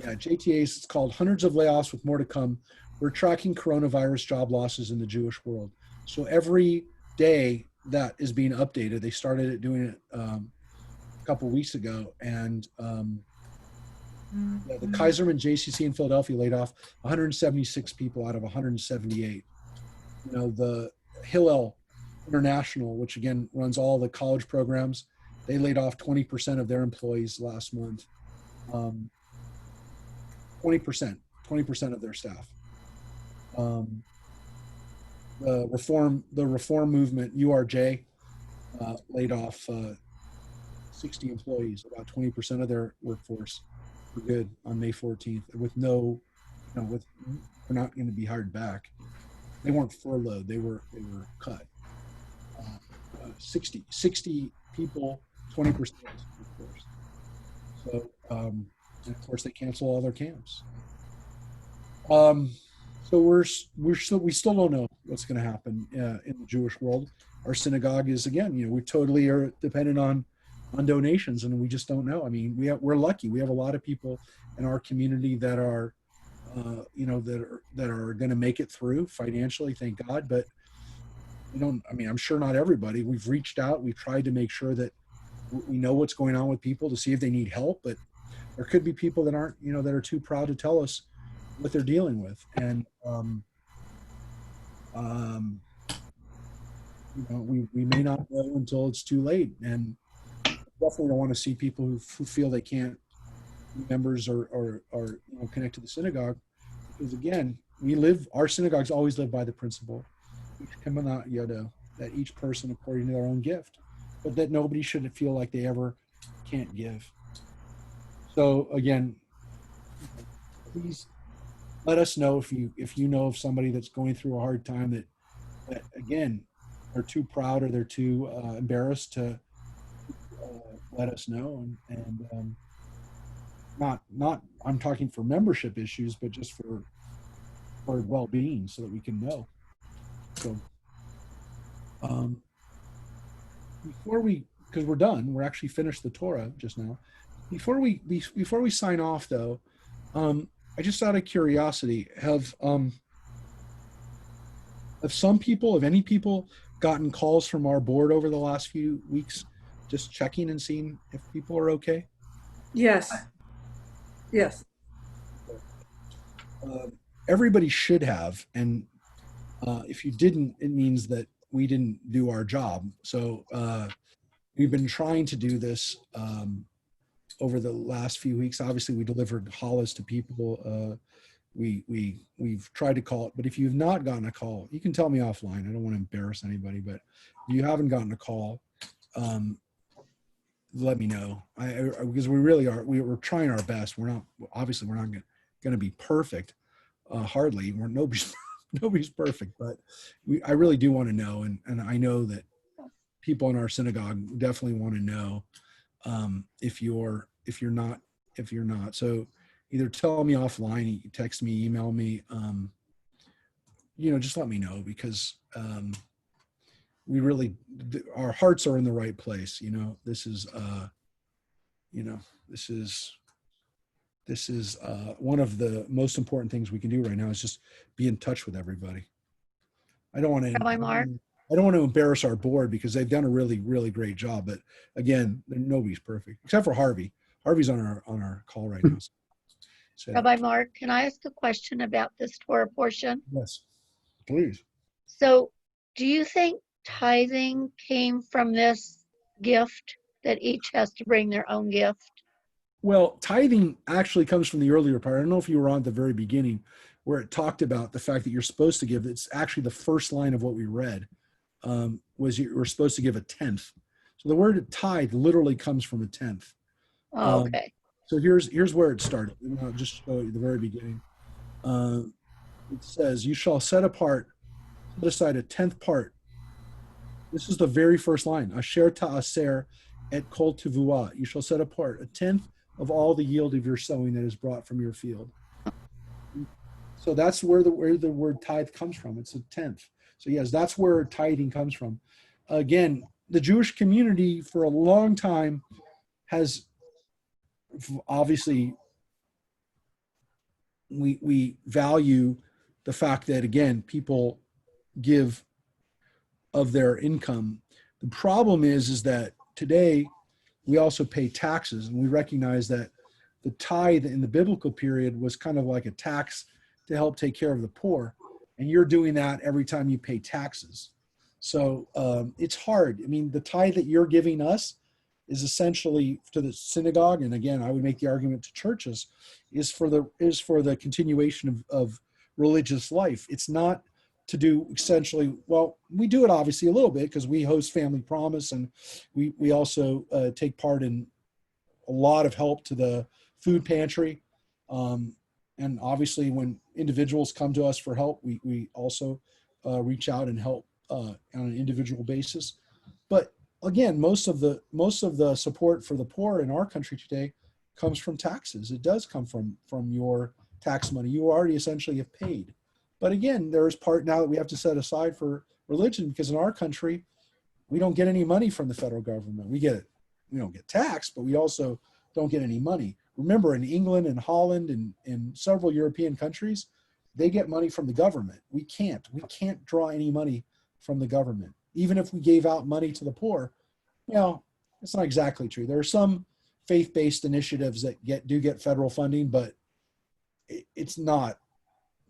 A: yeah, JTA's, it's called Hundreds of Layoffs with More to Come. We're tracking coronavirus job losses in the Jewish world. So every day that is being updated. They started doing it a couple weeks ago, and the Kaiserman JCC in Philadelphia laid off 176 people out of 178. The Hillel International, which again runs all the college programs, they laid off 20% of their employees last month. 20% of their staff. The reform movement, URJ, laid off 60 employees, about 20% of their workforce for good on May 14th, with no, they're not going to be hired back. They weren't furloughed; they were cut. 60 people, 20% of the workforce. So, and of course, they cancel all their camps. So we still don't know what's going to happen in the Jewish world. Our synagogue is, again, we totally are dependent on donations, and we just don't know. I mean, we're lucky. We have a lot of people in our community that are, that are going to make it through financially, thank God. But I'm sure not everybody. We've reached out. We've tried to make sure that we know what's going on with people to see if they need help. But there could be people that aren't, that are too proud to tell us what they're dealing with, and we may not know until it's too late. And definitely don't want to see people who feel they can't be members or connect to the synagogue, because again, our synagogues always live by the principle that each person according to their own gift, but that nobody should feel like they ever can't give. So again, please let us know if you know of somebody that's going through a hard time that again, are too proud or they're too embarrassed to let us know, and not I'm talking for membership issues, but just for well-being, so that we can know. So because we're done, we're actually finished the Torah just now. Before we sign off, though, I just out of curiosity, have any people gotten calls from our board over the last few weeks, just checking and seeing if people are okay?
F: Yes. Yes.
A: Everybody should have, and if you didn't, it means that we didn't do our job. So we've been trying to do this over the last few weeks. Obviously, we delivered challahs to people. We've tried to call it, but if you've not gotten a call, you can tell me offline. I don't want to embarrass anybody, but if you haven't gotten a call, let me know. Because we really are. We're trying our best. We're not going to be perfect. Hardly. Nobody's Nobody's perfect, but I really do want to know, and I know that people in our synagogue definitely want to know if you're not. So either tell me offline, text me, email me, just let me know, because we really, our hearts are in the right place. This is one of the most important things we can do right now is just be in touch with everybody. I don't want to.
D: Rabbi Mark?
A: I don't want to embarrass our board, because they've done a really, really great job. But again, nobody's perfect except for Harvey. Harvey's on our call right now. So,
D: Rabbi Mark, can I ask a question about this Torah portion?
A: yes, please.
D: So, do you think tithing came from this gift, that each has to bring their own gift?
A: Well, tithing actually comes from the earlier part. I don't know if you were on at the very beginning, where it talked about the fact that you're supposed to give. It's actually the first line of what we read, was you were supposed to give a tenth. So the word tithe literally comes from a tenth.
D: Oh, okay.
A: So here's where it started. And I'll just show you the very beginning. It says, "You shall set aside a tenth part." This is the very first line. Asher ta'aser et kol tevuah. You shall set apart a tenth of all the yield of your sowing that is brought from your field. So that's where the word tithe comes from. It's a tenth. So yes, that's where tithing comes from. Again, the Jewish community for a long time has obviously, we value the fact that, again, people give of their income. The problem is that today we also pay taxes, and we recognize that the tithe in the biblical period was kind of like a tax to help take care of the poor, and you're doing that every time you pay taxes. So it's hard. I mean, the tithe that you're giving us is essentially to the synagogue, and again, I would make the argument to churches, is for the continuation of religious life. It's not to do essentially, well, we do it obviously a little bit because we host Family Promise, and we also take part in a lot of help to the food pantry. And obviously when individuals come to us for help, we also reach out and help on an individual basis. But again, most of the support for the poor in our country today comes from taxes. It does come from your tax money. You already essentially have paid. But again, there is part now that we have to set aside for religion, because in our country, we don't get any money from the federal government. We don't get taxed, but we also don't get any money. Remember, in England and Holland and in several European countries, they get money from the government. We can't draw any money from the government. Even if we gave out money to the poor, it's not exactly true. There are some faith-based initiatives that do get federal funding, but it's not.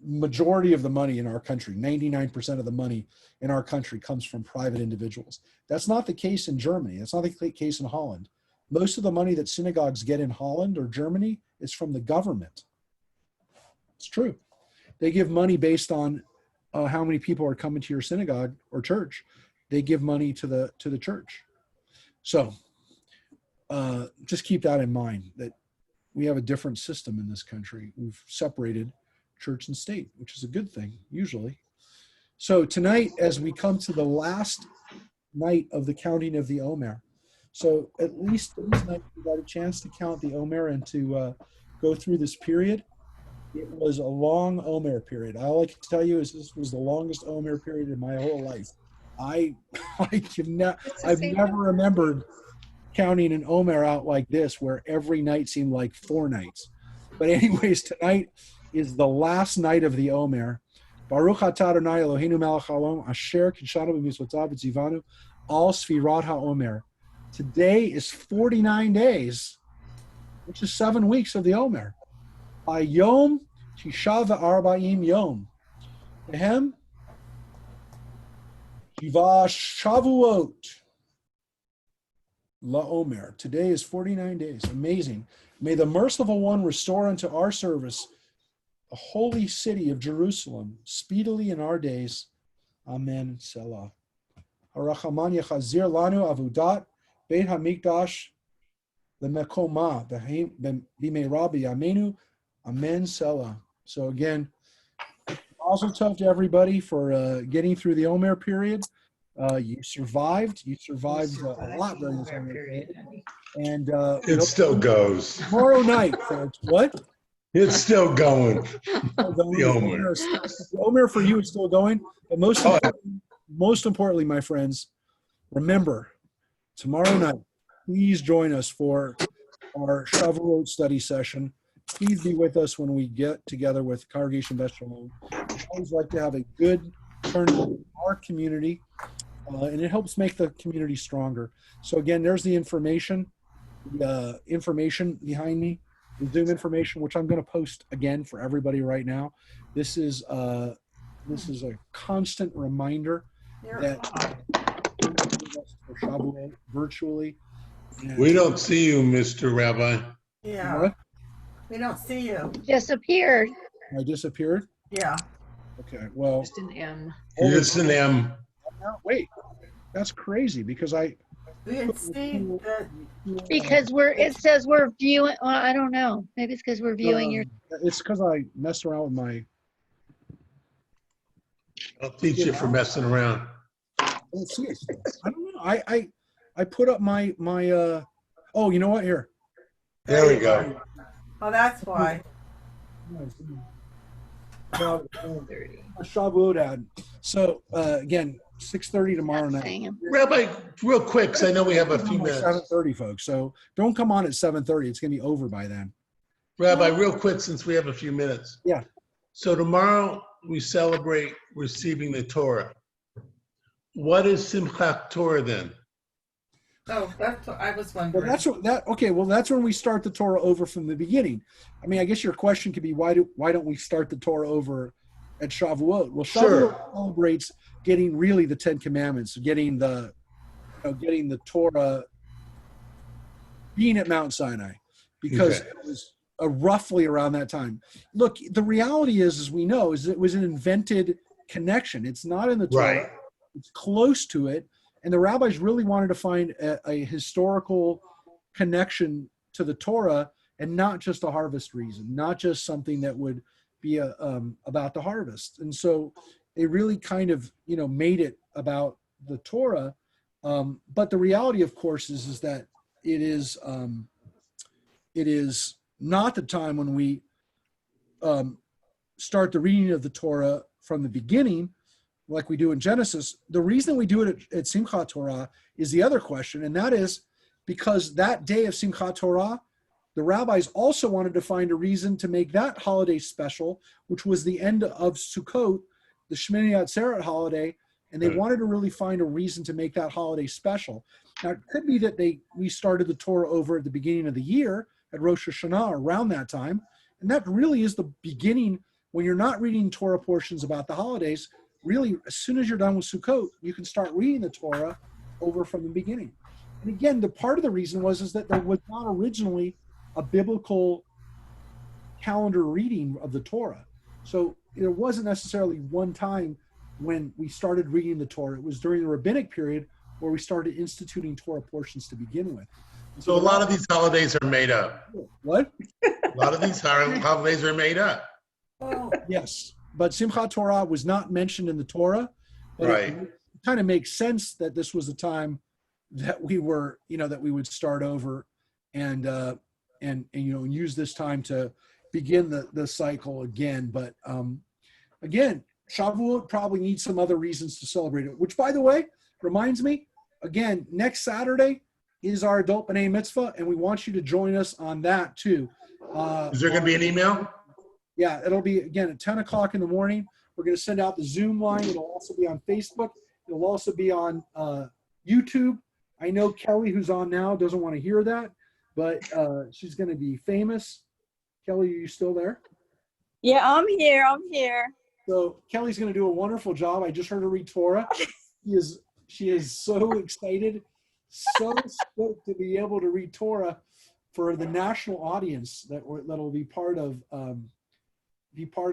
A: Majority of the money in our country, 99% of the money in our country, comes from private individuals. That's not the case in Germany. That's not the case in Holland. Most of the money that synagogues get in Holland or Germany is from the government. It's true. They give money based on how many people are coming to your synagogue or church. They give money to the church. So just keep that in mind, that we have a different system in this country. We've separated church and state, which is a good thing usually. So tonight, as we come to the last night of the counting of the Omer, so at least this night we got a chance to count the Omer and to go through this period. It was a long Omer period. All I can tell you is this was the longest Omer period in my whole life. I've never remembered counting an Omer out like this, where every night seemed like 4 nights. But anyways, tonight is the last night of the Omer. Baruch atah Adonai Eloheinu melech haolam asher kidshanu b'mitzvotav v'tzivanu al sfirat haomer. Today is 49 days, which is 7 weeks of the Omer. By Yom Tisha v'Arba'im Yom. Behem Shiva Shavuot LaOmer. Today is 49 days. Amazing. May the merciful one restore unto our service the holy city of Jerusalem speedily in our days. Amen. Selah. Harachaman yachazir lanu avudat beit hamikdash lemekoma b'meira b'yameinu. Amen. Selah. So again, Mazel tov to everybody for getting through the Omer period. You survived. You survived a lot during this Omer period. And
B: It still goes.
A: tomorrow night, folks. What?
B: It's still going.
A: The
B: Omer.
A: Omer for you is still going. But most importantly, my friends, remember, tomorrow night, please join us for our Shavuot study session. Please be with us when we get together with Congregation Beth Shalom. We always like to have a good turnout in our community, and it helps make the community stronger. So again, there's the information behind me, the Zoom information, which I'm going to post again for everybody right now. This is a constant reminder that for Shavuot virtually. And
B: We don't see you, Mr. Rabbi.
C: Yeah.
A: What?
C: We don't see you.
D: Disappeared.
A: I disappeared.
C: Yeah.
A: Okay, well,
G: Just an M.
B: It's an M.
A: wait, that's crazy because
C: We can see that.
D: Because it says we're viewing, well, I don't know. Maybe it's because we're viewing your,
A: It's because I messed around with my.
B: I'll teach you for messing around.
A: I don't see it. I don't know. I put up my. Oh, you know what? Here.
B: There we go.
C: Oh, that's why.
A: A Shavuot ad. So again, 6:30 tomorrow night.
D: saying him.
B: Rabbi, real quick, because I know we have a few minutes.
A: 7:30, folks. So don't come on at 7:30. It's gonna be over by then.
B: Rabbi, real quick, since we have a few minutes.
A: Yeah.
B: So tomorrow we celebrate receiving the Torah. What is Simchat Torah then?
C: Oh, that's what I was
A: Well,
C: wondering.
A: that's when we start the Torah over from the beginning. I mean, I guess your question could be why don't we start the Torah over at Shavuot? Well, Shavuot
B: Sure.
A: celebrates getting really the Ten Commandments, getting the Torah, being at Mount Sinai, because
B: Okay.
A: it was roughly around that time. Look, the reality is, as we know, is it was an invented connection. It's not in the Torah.
B: Right.
A: It's close to it. And the rabbis really wanted to find a historical connection to the Torah and not just a harvest reason, not just something that would be about the harvest. And so they really kind of, made it about the Torah. But the reality, of course, is that it is not the time when we start the reading of the Torah from the beginning, like we do in Genesis. The reason we do it at Simchat Torah is the other question, and that is because that day of Simchat Torah, the rabbis also wanted to find a reason to make that holiday special, which was the end of Sukkot, the Shmini Atzeret holiday, and they wanted to really find a reason to make that holiday special. Now, it could be that we started the Torah over at the beginning of the year, at Rosh Hashanah, around that time, and that really is the beginning. When you're not reading Torah portions about the holidays, really, as soon as you're done with Sukkot, you can start reading the Torah over from the beginning. And again, the part of the reason is that there was not originally a biblical calendar reading of the Torah. So there wasn't necessarily one time when we started reading the Torah. It was during the rabbinic period where we started instituting Torah portions to begin with. And
B: So a lot of these holidays are made up.
A: What?
B: A lot of these holidays are made up.
C: Well,
A: Yes. But Simchat Torah was not mentioned in the Torah. But
B: Right.
A: it kind of makes sense that this was the time that we were, that we would start over and use this time to begin the cycle again. But again, Shavuot probably needs some other reasons to celebrate it, which, by the way, reminds me, again, next Saturday is our Adult B'nai Mitzvah, and we want you to join us on that too.
B: Is there going to be an email?
A: Yeah, it'll be, again, at 10 o'clock in the morning. We're going to send out the Zoom line. It'll also be on Facebook. It'll also be on YouTube. I know Kelly, who's on now, doesn't want to hear that, but she's going to be famous. Kelly, are you still there?
H: Yeah, I'm here.
A: So Kelly's going to do a wonderful job. I just heard her read Torah. She is so excited, so stoked to be able to read Torah for the national audience that'll be part of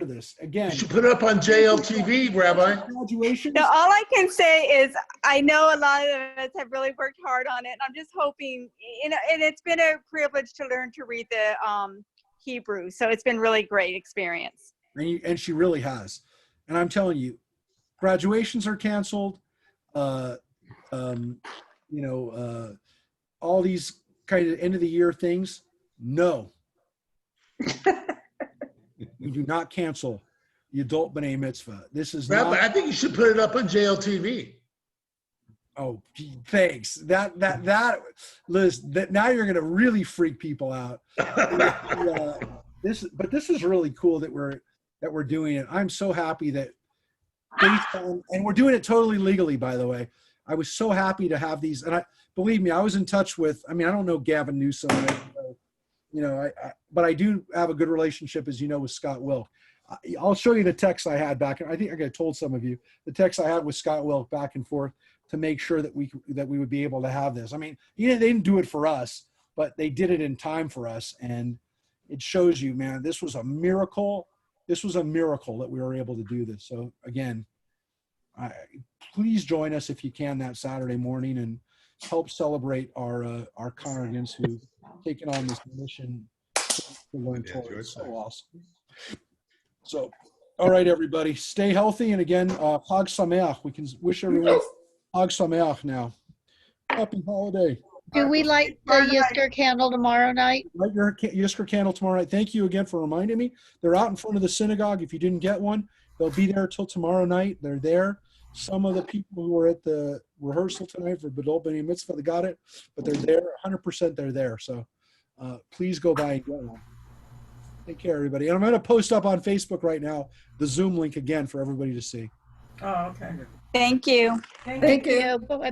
A: this. Again,
B: You should put it up on JLTV, Rabbi.
A: graduation.
H: No, all I can say is I know a lot of us have really worked hard on it. And I'm just hoping, and it's been a privilege to learn to read the Hebrew. So it's been really great experience.
A: And she really has. And I'm telling you, graduations are canceled. You know, all these kind of end of the year things. No, you do not cancel the adult B'nai Mitzvah. This is
B: Rabbi,
A: not.
B: I think you should put it up on JLTV.
A: Oh, gee, thanks. Liz, now you're going to really freak people out. This is really cool that we're doing it. I'm so happy that and we're doing it totally legally, by the way. I was so happy to have these, and believe me, I was in touch with. I mean, I don't know Gavin Newsom, you know, but I do have a good relationship, as you know, with Scott Wilk. I'll show you the text I had back. I think I told some of you the text I had with Scott Wilk back and forth to make sure that we would be able to have this. I mean, they didn't do it for us, but they did it in time for us, and it shows you, man, this was a miracle. This was a miracle that we were able to do this. So again, please join us if you can that Saturday morning and help celebrate our congregants who've taken on this mission to learn Torah. It's so awesome. So, all right, everybody, stay healthy. And again, Chag Sameach. We can wish everyone Chag Sameach now. Happy holiday.
D: Do we light the Yisker candle tomorrow night?
A: Light your Yisker candle tomorrow night. Thank you again for reminding me. They're out in front of the synagogue. If you didn't get one, they'll be there till tomorrow night. They're there. Some of the people who were at the rehearsal tonight for B'nai B'nai Mitzvah, they got it, but they're there. 100% they're there. So please go by and get one. Take care, everybody. And I'm going to post up on Facebook right now the Zoom link again for everybody to see.
C: Oh, okay.
H: Thank you.
C: Thank
D: Thank you. Bye-bye.